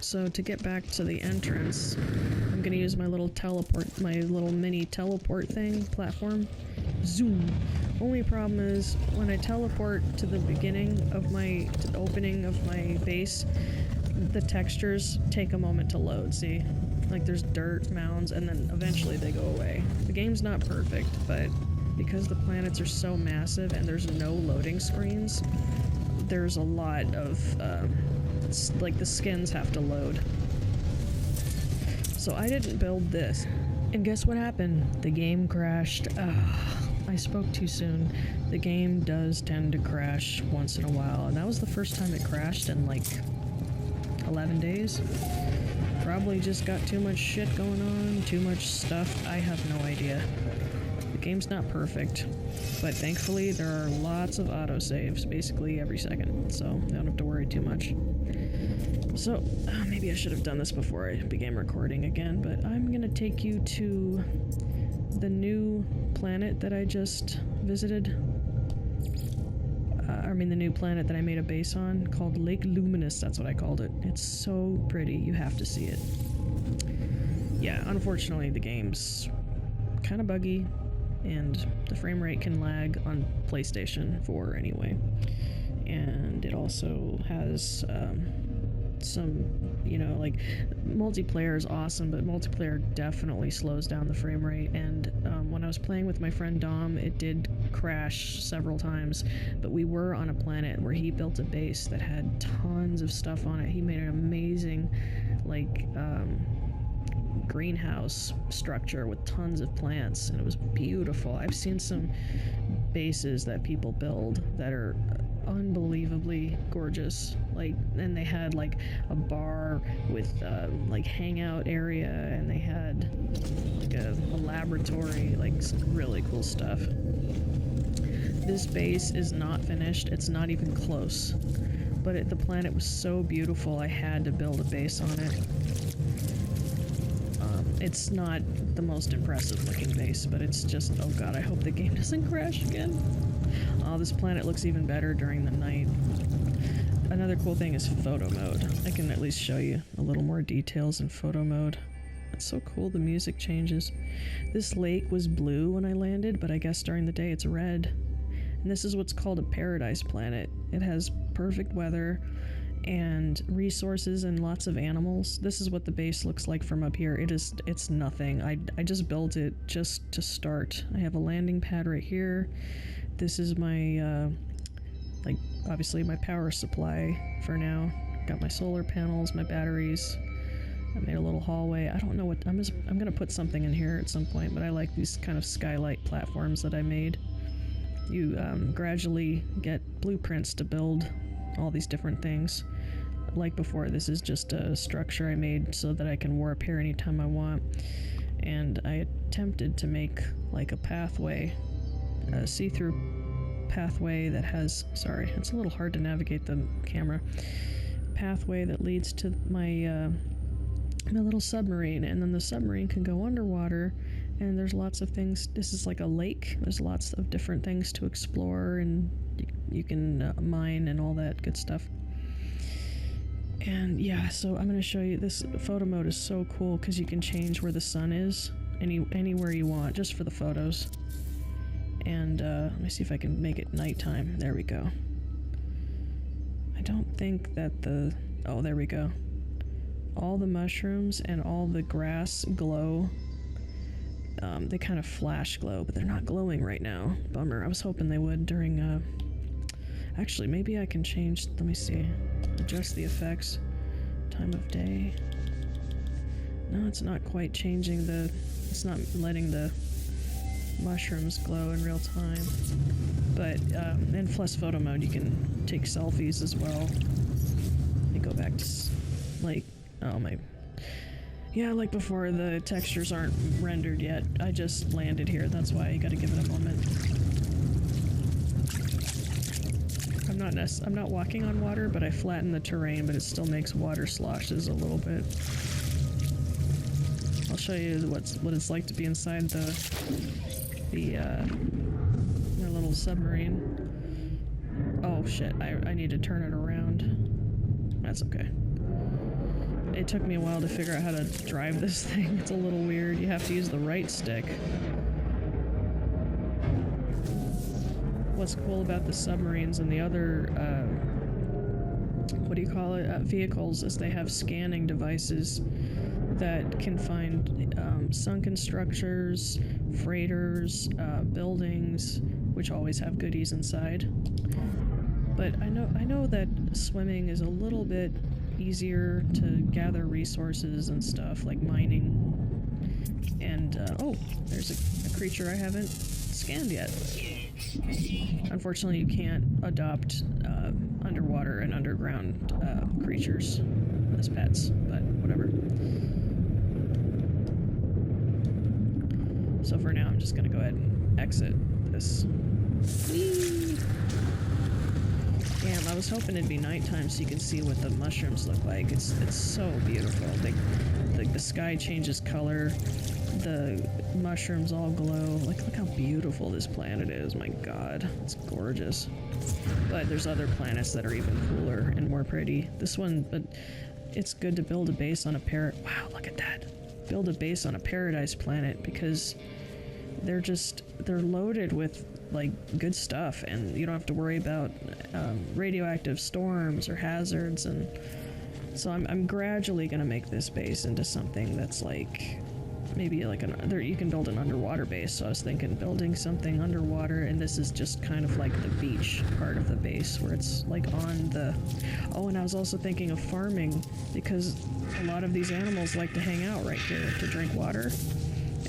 So to get back to the entrance, I'm gonna use my little teleport, my little mini teleport thing, platform. Zoom. Only problem is, when I teleport to the beginning of my, to the opening of my base, the textures take a moment to load, see? Like there's dirt mounds and then eventually they go away. The game's not perfect, but because the planets are so massive and there's no loading screens, there's a lot of, like the skins have to load. So I didn't build this. And guess what happened? The game crashed. I spoke too soon. The game does tend to crash once in a while, and that was the first time it crashed in like 11 days. Probably just got too much shit going on, too much stuff, I have no idea. The game's not perfect, but thankfully there are lots of autosaves, basically every second, so I don't have to worry too much. So, maybe I should have done this before I began recording again, but I'm gonna take you to the new planet that I just visited. The new planet that I made a base on, called Lake Luminous, that's what I called it. It's so pretty, you have to see it. Yeah, unfortunately the game's kind of buggy, and the frame rate can lag on PlayStation 4 anyway. And it also has some, you know, like, multiplayer is awesome, but multiplayer definitely slows down the frame rate, and when I was playing with my friend Dom, it did crash several times, but we were on a planet where he built a base that had tons of stuff on it. He made an amazing, like, greenhouse structure with tons of plants, and it was beautiful. I've seen some bases that people build that are unbelievably gorgeous, like, and they had like a bar with like hangout area, and they had like a laboratory, like really cool stuff. This base is not finished, it's not even close, but the planet was so beautiful I had to build a base on it. It's not the most impressive looking base, but it's just, oh god, I hope the game doesn't crash again. Oh, this planet looks even better during the night. Another cool thing is photo mode. I can at least show you a little more details in photo mode. It's so cool, the music changes. This lake was blue when I landed, but I guess during the day it's red. And this is what's called a paradise planet. It has perfect weather and resources and lots of animals. This is what the base looks like from up here. It's nothing. I just built it just to start. I have a landing pad right here. This is my like obviously my power supply for now. Got my solar panels, my batteries. I made a little hallway. I don't know what I'm gonna put something in here at some point, but I like these kind of skylight platforms that I made. You gradually get blueprints to build all these different things. Like before, this is just a structure I made so that I can warp here anytime I want. And I attempted to make like a pathway, a see-through pathway that has, sorry, it's a little hard to navigate the camera, pathway that leads to my little submarine, and then the submarine can go underwater, and there's lots of things. This is like a lake. There's lots of different things to explore, and you can mine and all that good stuff. And yeah, so I'm going to show you, this photo mode is so cool because you can change where the sun is anywhere you want, just for the photos. And let me see if I can make it nighttime. There we go. I don't think that oh, there we go. All the mushrooms and all the grass glow. They kind of flash glow, but they're not glowing right now. Bummer. I was hoping they would during, actually, maybe I can change, let me see. Adjust the effects. Time of day. No, it's not quite changing it's not letting the mushrooms glow in real time. But, in plus photo mode, you can take selfies as well. Let me go back to, like, oh my, yeah, like before, the textures aren't rendered yet. I just landed here, that's why you gotta give it a moment. I'm not walking on water, but I flatten the terrain, but it still makes water sloshes a little bit. I'll show you what it's like to be inside the little submarine. Oh shit, I need to turn it around. That's okay. It took me a while to figure out how to drive this thing. It's a little weird. You have to use the right stick. What's cool about the submarines and the other, what do you call it, vehicles, is they have scanning devices that can find sunken structures, freighters, buildings, which always have goodies inside. But I know that swimming is a little bit easier to gather resources and stuff, like mining. And, oh, there's a creature I haven't scanned yet. Unfortunately, you can't adopt underwater and underground creatures as pets, but whatever. So for now, I'm just gonna go ahead and exit this. Whee! Damn, I was hoping it'd be nighttime so you can see what the mushrooms look like. It's so beautiful. The sky changes color. The mushrooms all glow. Look how beautiful this planet is. My god, it's gorgeous. But there's other planets that are even cooler and more pretty. This one, but it's good to build a base on a wow, look at that. Build a base on a paradise planet because they're loaded with like good stuff, and you don't have to worry about radioactive storms or hazards. And so I'm gradually gonna make this base into something that's like maybe like you can build an underwater base. So I was thinking building something underwater, and this is just kind of like the beach part of the base where it's like on the, oh, and I was also thinking of farming because a lot of these animals like to hang out right here to drink water.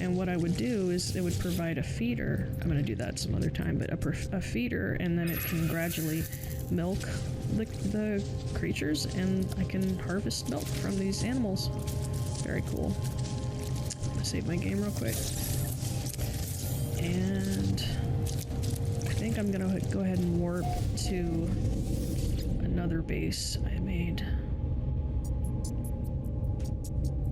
And what I would do is it would provide a feeder. I'm going to do that some other time, but a feeder, and then it can gradually milk the creatures, and I can harvest milk from these animals. Very cool. I'm going to save my game real quick. And I think I'm going to go ahead and warp to another base I made.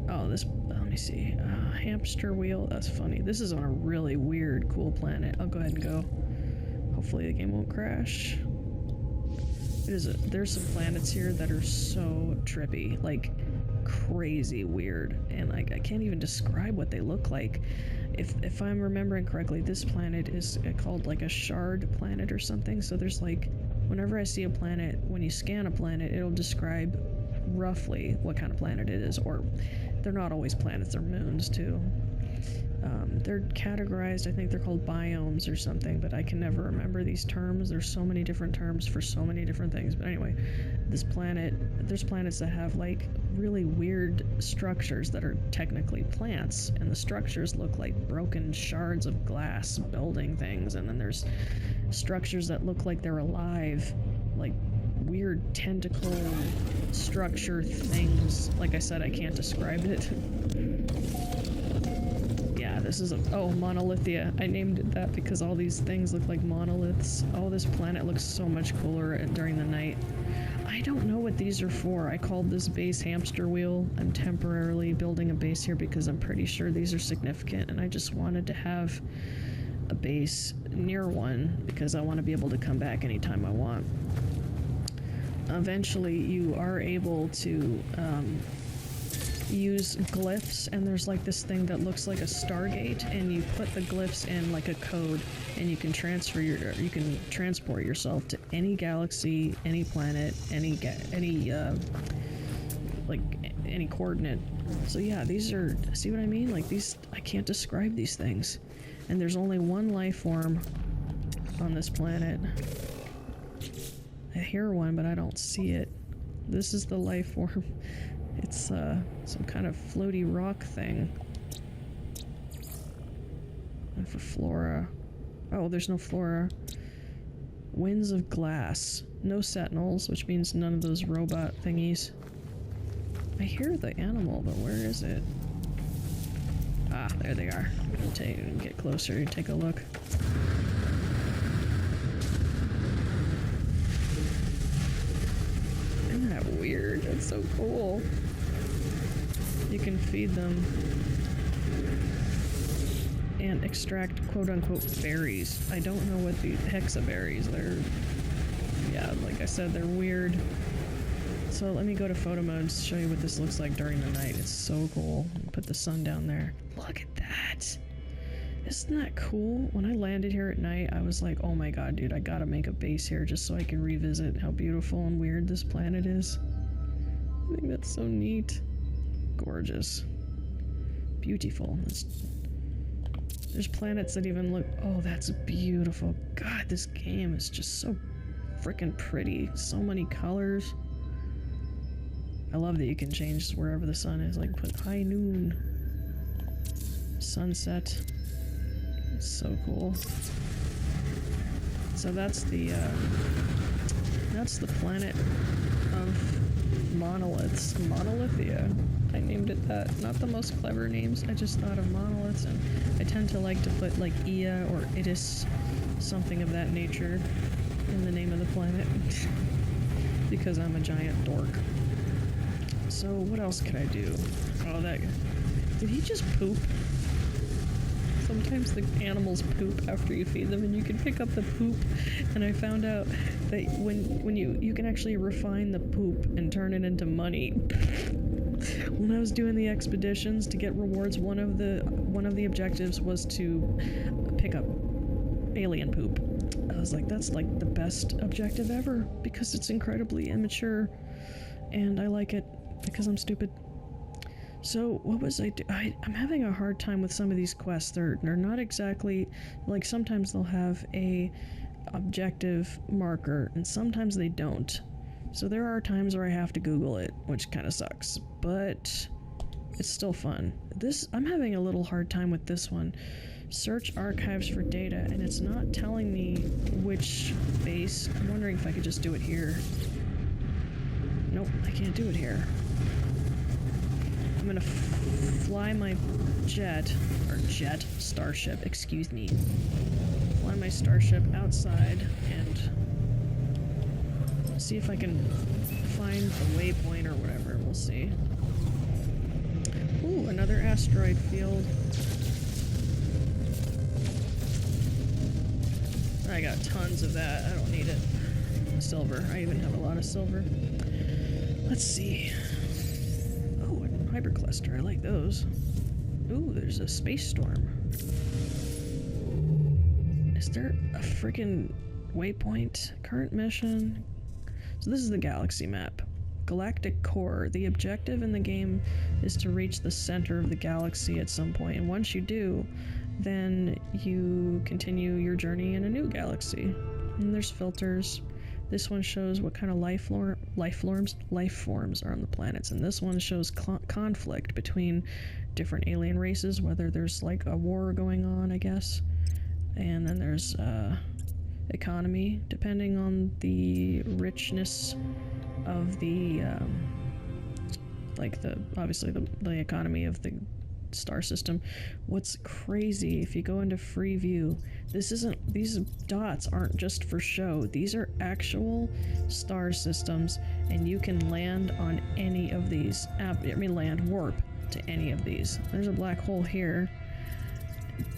Oh, this, let me see. Hamster wheel, that's funny. This is on a really weird, cool planet. I'll go ahead and go. Hopefully the game won't crash. There's some planets here that are so trippy. Like, crazy weird, and like I can't even describe what they look like. If I'm remembering correctly, this planet is called like a shard planet or something. So there's like, whenever I see a planet, when you scan a planet, it'll describe roughly what kind of planet it is, or they're not always planets, they're moons too. They're categorized, I think they're called biomes or something, but I can never remember these terms. There's so many different terms for so many different things. But anyway, this planet, there's planets that have like really weird structures that are technically plants, and the structures look like broken shards of glass building things, and then there's structures that look like they're alive, like weird tentacle structure things. Like I said, I can't describe it. Yeah, this is monolithia. I named it that because all these things look like monoliths. Oh, this planet looks so much cooler during the night. I don't know what these are for. I called this base hamster wheel. I'm temporarily building a base here because I'm pretty sure these are significant, and I just wanted to have a base near one because I want to be able to come back anytime I want. Eventually, you are able to use glyphs, and there's like this thing that looks like a Stargate, and you put the glyphs in like a code, and you can transport yourself to any galaxy, any planet, any coordinate. So yeah, these are, see what I mean? Like these, I can't describe these things. And there's only one life form on this planet. I hear one, but I don't see it. This is the life form. It's some kind of floaty rock thing. And for flora... Oh, there's no flora. Winds of glass. No sentinels, which means none of those robot thingies. I hear the animal, but where is it? Ah, there they are. Get closer and take a look. Isn't that weird? That's so cool. You can feed them and extract quote-unquote berries. I don't know what the hexaberries. They're, yeah, like I said, they're weird. So let me go to photo mode to show you what this looks like during the night. It's so cool. Put the sun down there. Look at that. Isn't that cool? When I landed here at night, I was like, oh my god, dude, I gotta make a base here just so I can revisit how beautiful and weird this planet is. I think that's so neat. Gorgeous. Beautiful. There's planets that even look... Oh, that's beautiful. God, this game is just so freaking pretty. So many colors. I love that you can change wherever the sun is. Like, put high noon. Sunset. It's so cool. So that's the planet of monoliths. Monolithia. I named it that. Not the most clever names, I just thought of monoliths, and I tend to like to put like Ia or Itis, something of that nature, in the name of the planet, because I'm a giant dork. So what else could I do? Oh, that... Did he just poop? Sometimes the animals poop after you feed them, and you can pick up the poop, and I found out that when you can actually refine the poop and turn it into money. When I was doing the expeditions to get rewards, one of the objectives was to pick up alien poop. I was like, that's like the best objective ever, because it's incredibly immature, and I like it because I'm stupid. So what was I do? I'm having a hard time with some of these quests. They're not exactly, like, sometimes they'll have a objective marker and sometimes they don't. So there are times where I have to Google it, which kind of sucks, but it's still fun. I'm having a little hard time with this one. Search archives for data, and it's not telling me which base. I'm wondering if I could just do it here. Nope, I can't do it here. I'm gonna fly my starship, excuse me. Fly my starship outside and see if I can find the waypoint or whatever. We'll see. Ooh, another asteroid field. I got tons of that. I don't need it. Silver. I even have a lot of silver. Let's see. Oh, fiber cluster. I like those. Ooh, there's a space storm. Is there a freaking waypoint? Current mission. So this is the galaxy map. Galactic core. The objective in the game is to reach the center of the galaxy at some point, and once you do, then you continue your journey in a new galaxy. And there's filters. This one shows what kind of life forms are on the planets, and this one shows conflict between different alien races, whether there's like a war going on, I guess. And then there's economy, depending on the richness of the obviously the economy of the star system. What's crazy, if you go into free view, these dots aren't just for show. These are actual star systems, and you can land on any of these. Warp to any of these. There's a black hole here.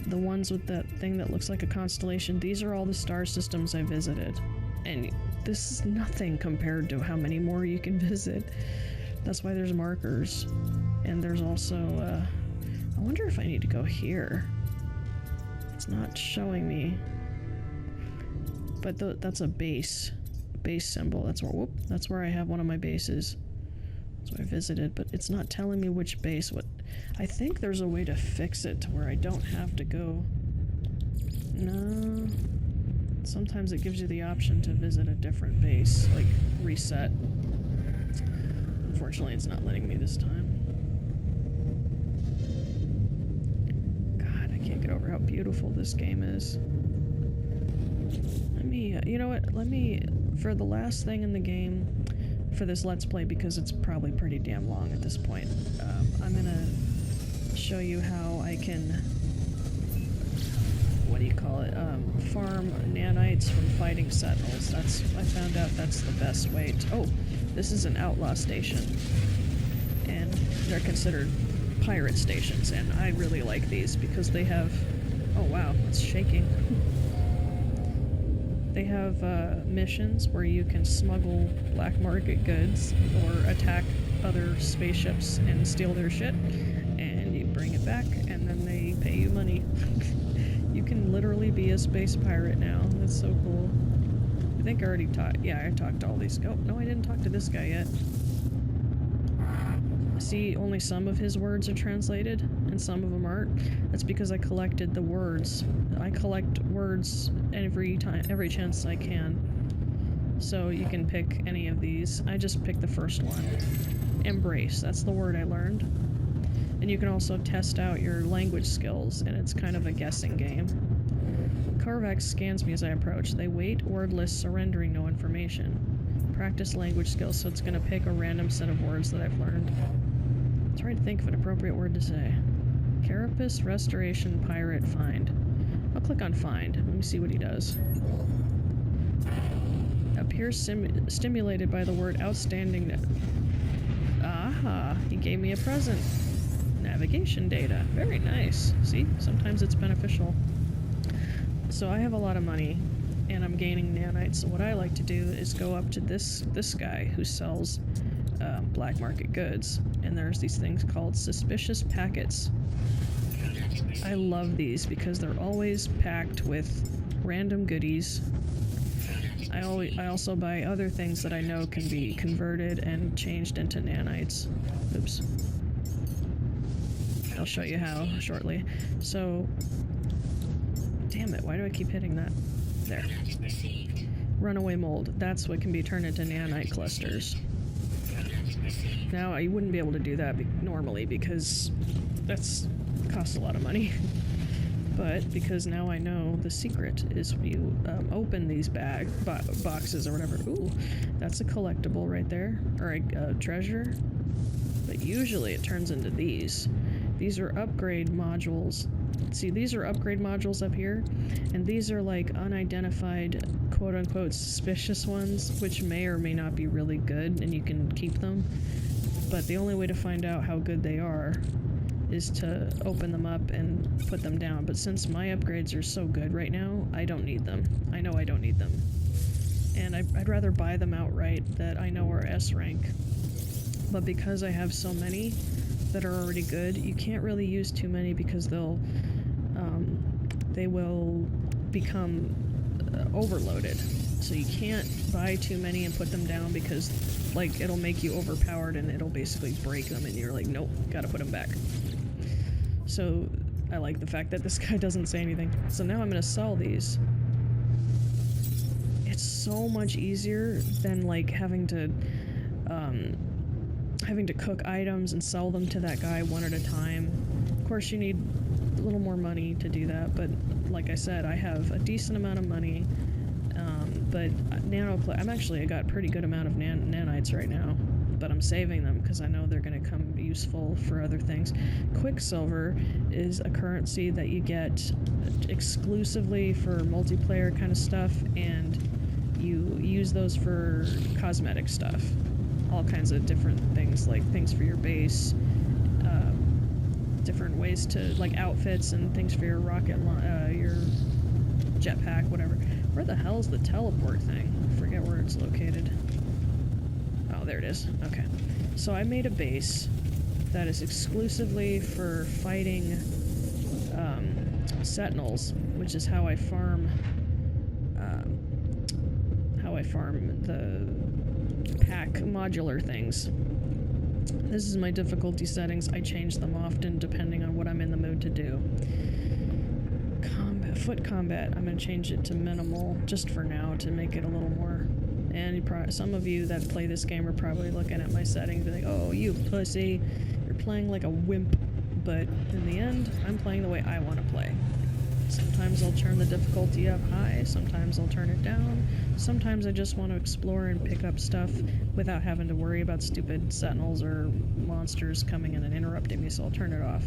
The ones with that thing that looks like a constellation, these are all the star systems I visited. And this is nothing compared to how many more you can visit. That's why there's markers. And there's also, I wonder if I need to go here. It's not showing me. But that's a base symbol. That's where I have one of my bases. That's where I visited, but it's not telling me which base. I think there's a way to fix it to where I don't have to go. No. Sometimes it gives you the option to visit a different base, like reset. Unfortunately, it's not letting me this time. God, I can't get over how beautiful this game is. You know what? For the last thing in the game, for this Let's Play, because it's probably pretty damn long at this point, I'm gonna show you how I can, farm nanites from fighting Sentinels. I found out that's the best way to— oh, this is an outlaw station, and they're considered pirate stations, and I really like these because they have— oh wow, it's shaking. They have missions where you can smuggle black market goods or attack other spaceships and steal their shit, and you bring it back, and then they pay you money. You can literally be a space pirate now. That's so cool. I think I already talked— yeah, I talked to all these— oh, no, I didn't talk to this guy yet. See, only some of his words are translated, and some of them aren't. That's because I collected the words. I collect words every chance I can. So you can pick any of these. I just picked the first one. Embrace, that's the word I learned. And you can also test out your language skills, and it's kind of a guessing game. Carvax scans me as I approach. They wait, wordless, surrendering no information. Practice language skills, so it's going to pick a random set of words that I've learned. Try to think of an appropriate word to say. Carapace, restoration, pirate, find. I'll click on find. Let me see what he does. Appears stimulated by the word outstanding. Aha! He gave me a present. Navigation data. Very nice. See? Sometimes it's beneficial. So I have a lot of money, and I'm gaining nanites. So what I like to do is go up to this guy who sells black market goods, and there's these things called suspicious packets. I love these because they're always packed with random goodies. I also buy other things that I know can be converted and changed into nanites. Oops. I'll show you how shortly. So, damn it, why do I keep hitting that? There. Runaway mold. That's what can be turned into nanite clusters. Now, I wouldn't be able to do that normally because that's costs a lot of money. But because now I know the secret is you open these boxes or whatever. Ooh, that's a collectible right there, or a treasure. But usually it turns into these. These are upgrade modules. See, these are upgrade modules up here, and these are like unidentified, quote-unquote, suspicious ones, which may or may not be really good, and you can keep them. But the only way to find out how good they are is to open them up and put them down. But since my upgrades are so good right now, I don't need them. I know I don't need them. And I'd rather buy them outright that I know are S rank. But because I have so many, that are already good. You can't really use too many because they will become overloaded. So you can't buy too many and put them down because, like, it'll make you overpowered and it'll basically break them and you're like, nope, gotta put them back. So I like the fact that this guy doesn't say anything. So now I'm gonna sell these. It's so much easier than, like, having to cook items and sell them to that guy one at a time. Of course, you need a little more money to do that, but like I said, I have a decent amount of money. But I got a pretty good amount of nanites right now, but I'm saving them because I know they're going to come useful for other things. Quicksilver is a currency that you get exclusively for multiplayer kind of stuff, and you use those for cosmetic stuff. All kinds of different things, like things for your base, different ways to, like, outfits and things for your rocket, your jetpack, whatever. Where the hell's the teleport thing? I forget where it's located. Oh, there it is. Okay. So I made a base that is exclusively for fighting Sentinels, which is how I farm the pack modular things. This is my difficulty settings. I change them often depending on what I'm in the mood to do. Foot combat, I'm going to change it to minimal just for now to make it a little more. And some of you that play this game are probably looking at my settings and be like, oh, you pussy, you're playing like a wimp. But in the end, I'm playing the way I want to play. Sometimes I'll turn the difficulty up high, sometimes I'll turn it down, sometimes I just want to explore and pick up stuff without having to worry about stupid sentinels or monsters coming in and interrupting me, so I'll turn it off.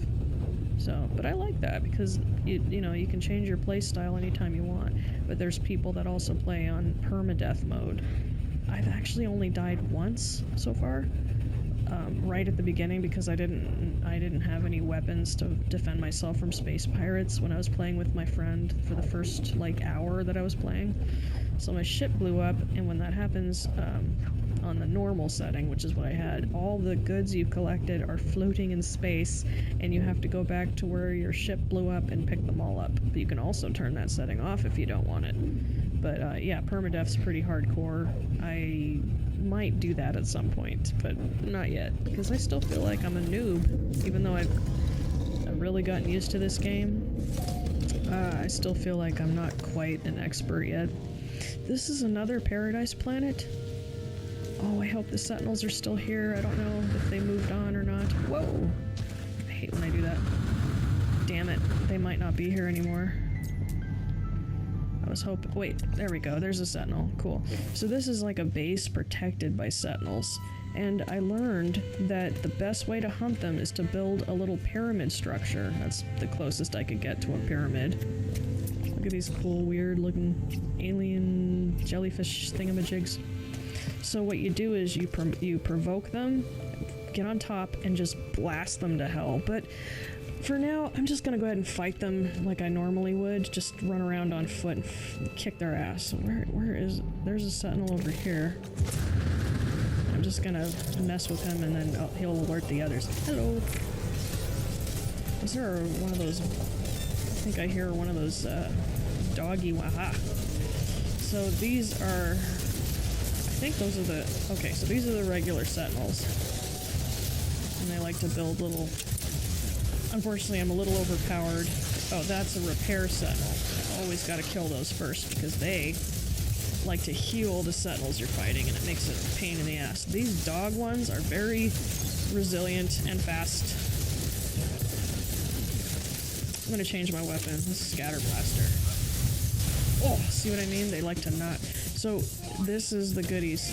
So, but I like that because you know, you can change your play style anytime you want. But there's people that also play on permadeath mode. I've actually only died once so far, right at the beginning because I didn't have any weapons to defend myself from space pirates when I was playing with my friend for the first, like, hour that I was playing. So my ship blew up, and when that happens, on the normal setting, which is what I had, all the goods you collected are floating in space, and you have to go back to where your ship blew up and pick them all up. But you can also turn that setting off if you don't want it. But yeah, permadeath's pretty hardcore. I might do that at some point, but not yet, because I still feel like I'm a noob, even though I've really gotten used to this game. I still feel like I'm not quite an expert yet. This is another paradise planet. Oh, I hope the Sentinels are still here. I don't know if they moved on or not. Whoa! I hate when I do that. Damn it. They might not be here anymore. I was hoping... Wait, there we go. There's a Sentinel. Cool. So this is like a base protected by Sentinels. And I learned that the best way to hunt them is to build a little pyramid structure. That's the closest I could get to a pyramid. Look at these cool, weird-looking alien jellyfish thingamajigs. So what you do is you provoke them, get on top, and just blast them to hell. But for now, I'm just gonna go ahead and fight them like I normally would. Just run around on foot and kick their ass. So where is... There's a Sentinel over here. I'm just gonna mess with him, and then he'll alert the others. Hello! Is there one of those... I think I hear one of those doggy waha. So these are... I think those are the... Okay, so these are the regular Sentinels. And they like to build little... Unfortunately, I'm a little overpowered. Oh, that's a repair Sentinel. I always gotta kill those first, because they like to heal the Sentinels you're fighting, and it makes it a pain in the ass. These dog ones are very resilient and fast. I'm gonna change my weapon. This is Scatter Blaster. Oh, see what I mean? They like to not... So, this is the goodies.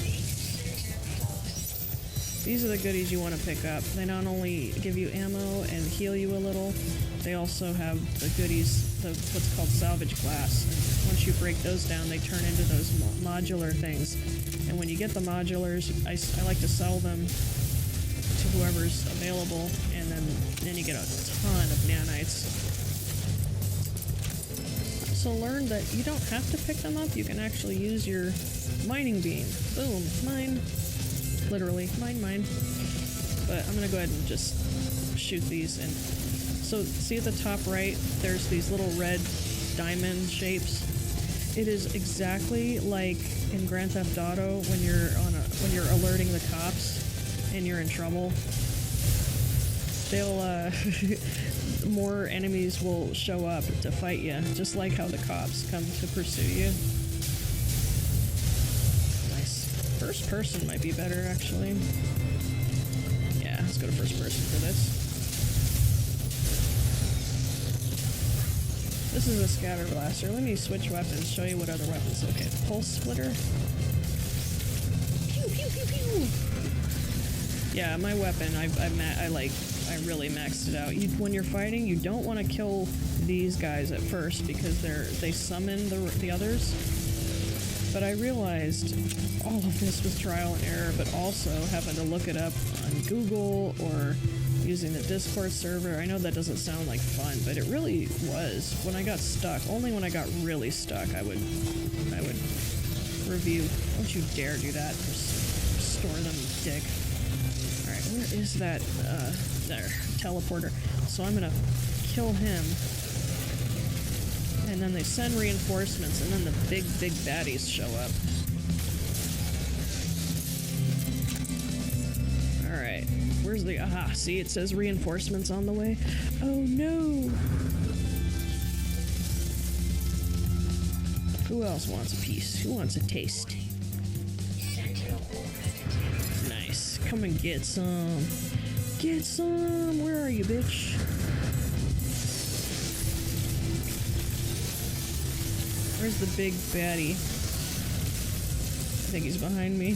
These are the goodies you want to pick up. They not only give you ammo and heal you a little, they also have the goodies, what's called salvage glass. Once you break those down, they turn into those modular things. And when you get the modulars, I like to sell them to whoever's available, and then you get a ton of nanites. So learn that you don't have to pick them up, you can actually use your mining beam. Boom, mine. Literally, mine. But I'm gonna go ahead and just shoot these, and so see at the top right, there's these little red diamond shapes. It is exactly like in Grand Theft Auto when you're alerting the cops and you're in trouble. They'll more enemies will show up to fight you, just like how the cops come to pursue you. Nice. First person might be better, actually. Yeah, let's go to first person for this. This is a scatter blaster. Let me switch weapons, show you what other weapons. Okay, pulse splitter. Pew, pew, pew, pew. Yeah, my weapon, I really maxed it out. When you're fighting, you don't want to kill these guys at first because they summon the others. But I realized all of this was trial and error, but also having to look it up on Google or using the Discord server. I know that doesn't sound like fun, but it really was. When I got stuck, only when I got really stuck, I would review. Don't you dare do that. Restore them, dick. Alright, where is that, there, teleporter. So I'm gonna kill him. And then they send reinforcements, and then the big baddies show up. Alright, where's the... Aha, see, it says reinforcements on the way. Oh no! Who else wants a piece? Who wants a taste? Nice. Come and get some. Get some! Where are you, bitch? Where's the big baddie? I think he's behind me.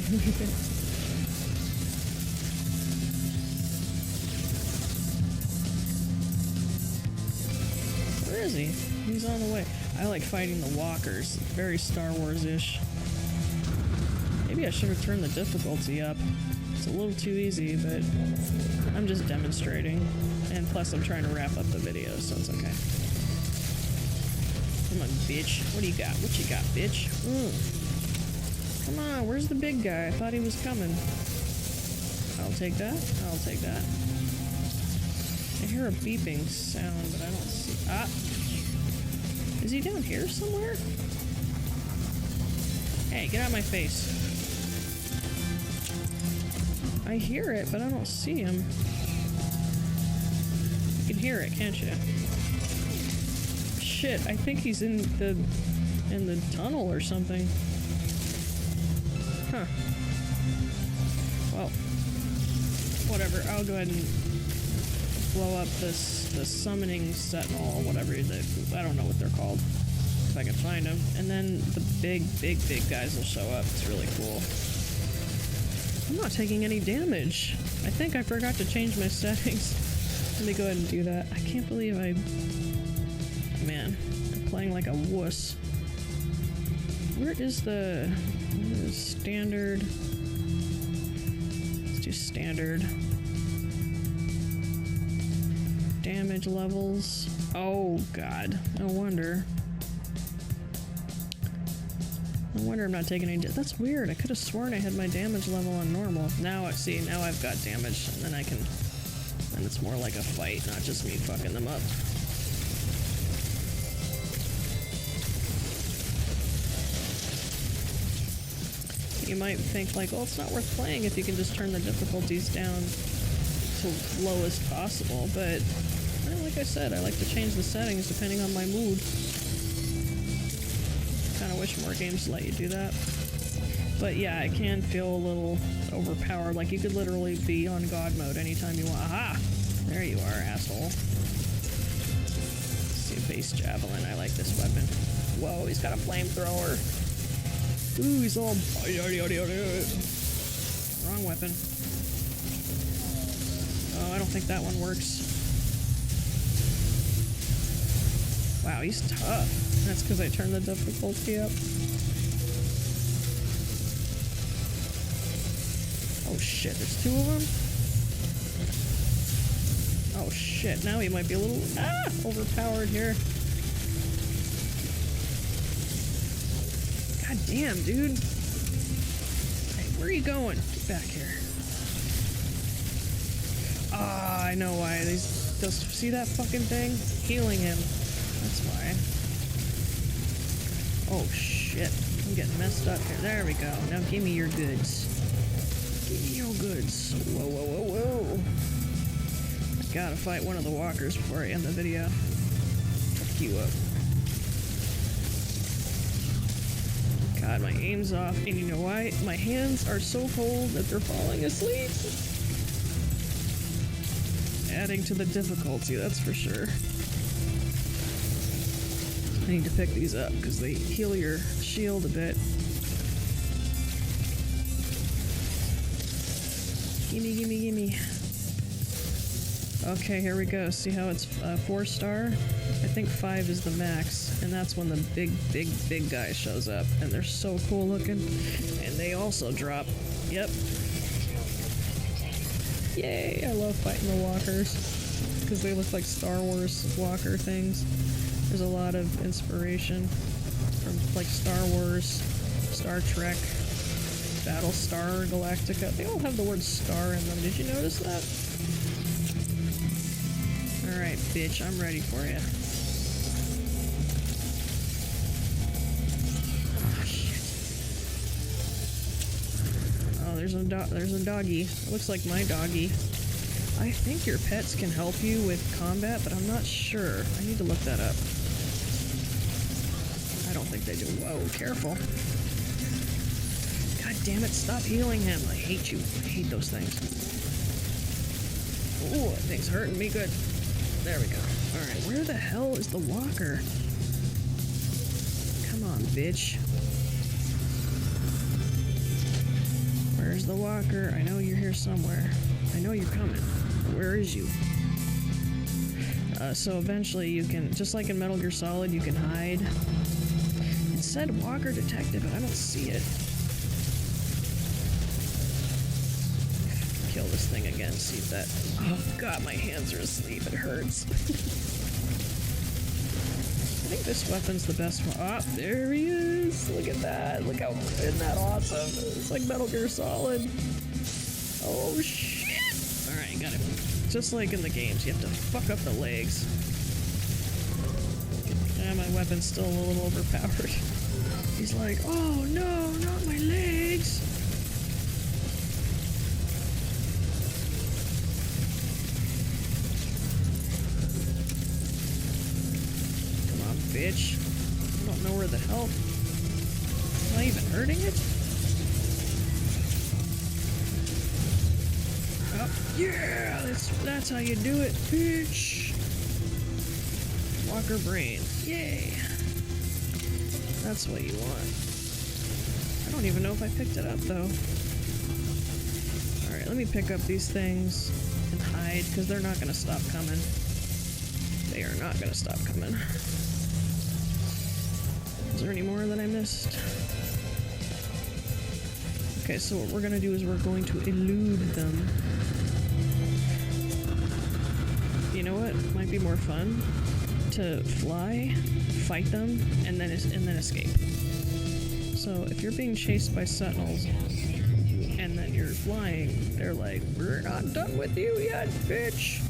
Where is he? He's on the way. I like fighting the walkers. Very Star Wars-ish. Maybe I should have turned the difficulty up. It's a little too easy, but I'm just demonstrating. And plus I'm trying to wrap up the video, so it's okay. Come on, bitch. What do you got? What you got, bitch? Come on, where's the big guy? I thought he was coming. I'll take that. I'll take that. I hear a beeping sound, but I don't see... Ah! Is he down here somewhere? Hey, get out of my face. I hear it, but I don't see him. You can hear it, can't you? Shit, I think he's in the tunnel or something. Huh. Well, whatever. I'll go ahead and blow up the summoning Sentinel or whatever. I don't know what they're called. If I can find them. And then the big guys will show up. It's really cool. I'm not taking any damage. I think I forgot to change my settings. Let me go ahead and do that. I can't believe Man, I'm playing like a wuss. Where is the standard? Let's do standard. Damage levels. Oh god, no wonder. No wonder I'm not taking any. That's weird. I could have sworn I had my damage level on normal. Now I see. Now I've got damage, and then I can. And it's more like a fight, not just me fucking them up. You might think like, well, it's not worth playing if you can just turn the difficulties down to lowest possible, but well, like I said, I like to change the settings depending on my mood. Kind of wish more games let you do that. But yeah, it can feel a little overpowered, like you could literally be on God mode anytime you want. Aha! There you are, asshole. Let's see a base javelin. I like this weapon. Whoa, he's got a flamethrower. Ooh, he's all... Wrong weapon. Oh, I don't think that one works. Wow, he's tough. That's because I turned the difficulty up. Oh shit, there's two of them? Oh shit, now he might be a little... overpowered here. God damn, dude. Hey, where are you going? Get back here. Ah, I know why. See that fucking thing? Healing him. That's why. Oh shit. I'm getting messed up here. There we go. Now give me your goods. Give me your goods. Whoa, whoa, whoa, whoa. I gotta fight one of the walkers before I end the video. Fuck you up. God, my aim's off. And you know why? My hands are so cold that they're falling asleep. Adding to the difficulty, that's for sure. I need to pick these up because they heal your shield a bit. Gimme, gimme, gimme. Okay, here we go. See how it's 4-star? I think 5 is the max, and that's when the big guy shows up. And they're so cool looking. And they also drop. Yep. Yay! I love fighting the walkers because they look like Star Wars walker things. There's a lot of inspiration from like Star Wars, Star Trek, Battlestar Galactica. They all have the word star in them. Did you notice that? Alright, bitch, I'm ready for you. Oh, shit. Oh, there's a doggy. It looks like my doggy. I think your pets can help you with combat, but I'm not sure. I need to look that up. I don't think they do. Whoa, careful. God damn it, stop healing him. I hate you. I hate those things. Ooh, that thing's hurting me good. There we go. Alright, where the hell is the walker? Come on, bitch. Where's the walker? I know you're here somewhere. I know you're coming. Where is you? So eventually you can, just like in Metal Gear Solid, you can hide. It said walker detected, but I don't see it. Kill this thing again, see if that... Oh god, my hands are asleep, it hurts. I think this weapon's the best one. Ah, there he is! Look at that, look how... Isn't that awesome? It's like Metal Gear Solid. Oh shit! Alright, got it. Just like in the games, you have to fuck up the legs. Yeah, my weapon's still a little overpowered. He's like, oh no, not my legs! Bitch. I don't know where the hell. Am I even hurting it? Oh, yeah! That's how you do it, bitch! Walker brain. Yay! That's what you want. I don't even know if I picked it up, though. Alright, let me pick up these things and hide, because they're not gonna stop coming. They are not gonna stop coming. Is there any more that I missed? Okay, so what we're gonna do is we're going to elude them. You know what? Might be more fun to fly, fight them, and then escape. So if you're being chased by Sentinels and then you're flying, they're like, "We're not done with you yet, bitch."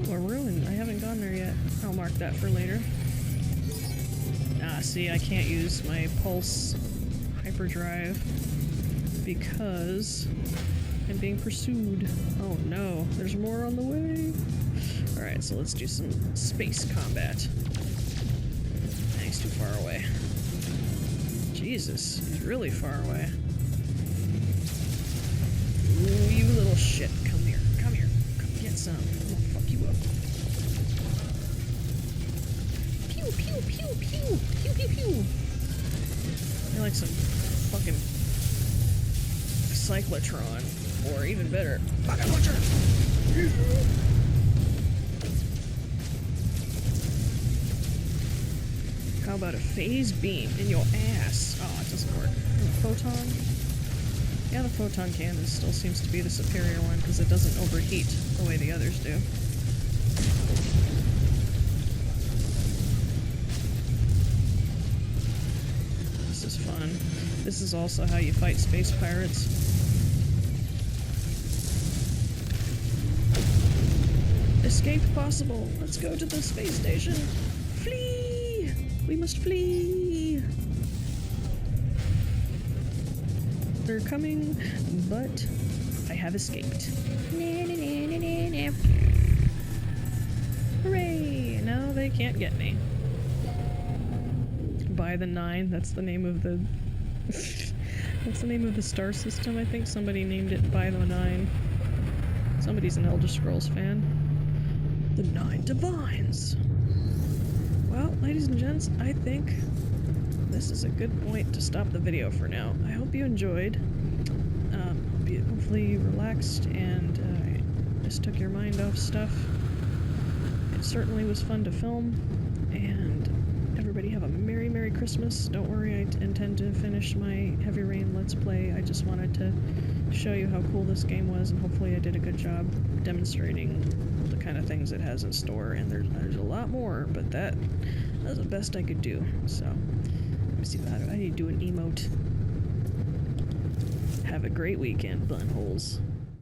Ooh, a ruin. I haven't gone there yet. I'll mark that for later. Ah, see, I can't use my pulse hyperdrive because I'm being pursued. Oh no, there's more on the way. Alright, so let's do some space combat. He's too far away. Jesus, he's really far away. Ooh, you little shit. Come here, come here. Come get some. I'm gonna fuck you up. Pew, pew, pew, pew. Pew, pew, pew. You're like some fucking cyclotron. Or even better, fucking butcher! How about a phase beam in your ass? Oh, it doesn't work. And a photon? Yeah, the photon cannon still seems to be the superior one because it doesn't overheat the way the others do. This is fun. This is also how you fight space pirates. escape possible. Let's go to the space station. Flee! We must flee! They're coming, but I have escaped. Hooray! Now they can't get me. By the 9, that's the name of the... that's the name of the star system, I think. Somebody named it By the 9. Somebody's an Elder Scrolls fan. The 9 Divines! Well, ladies and gents, I think this is a good point to stop the video for now. I hope you enjoyed. Hope you hopefully relaxed and just took your mind off stuff. It certainly was fun to film, and everybody have a Merry, Merry Christmas. Don't worry, I intend to finish my Heavy Rain Let's Play. I just wanted to show you how cool this game was, and hopefully I did a good job demonstrating the kind of things it has in store, and there's a lot more, but that was the best I could do. So, let me see, how do I need to do an emote? Have a great weekend, bunholes.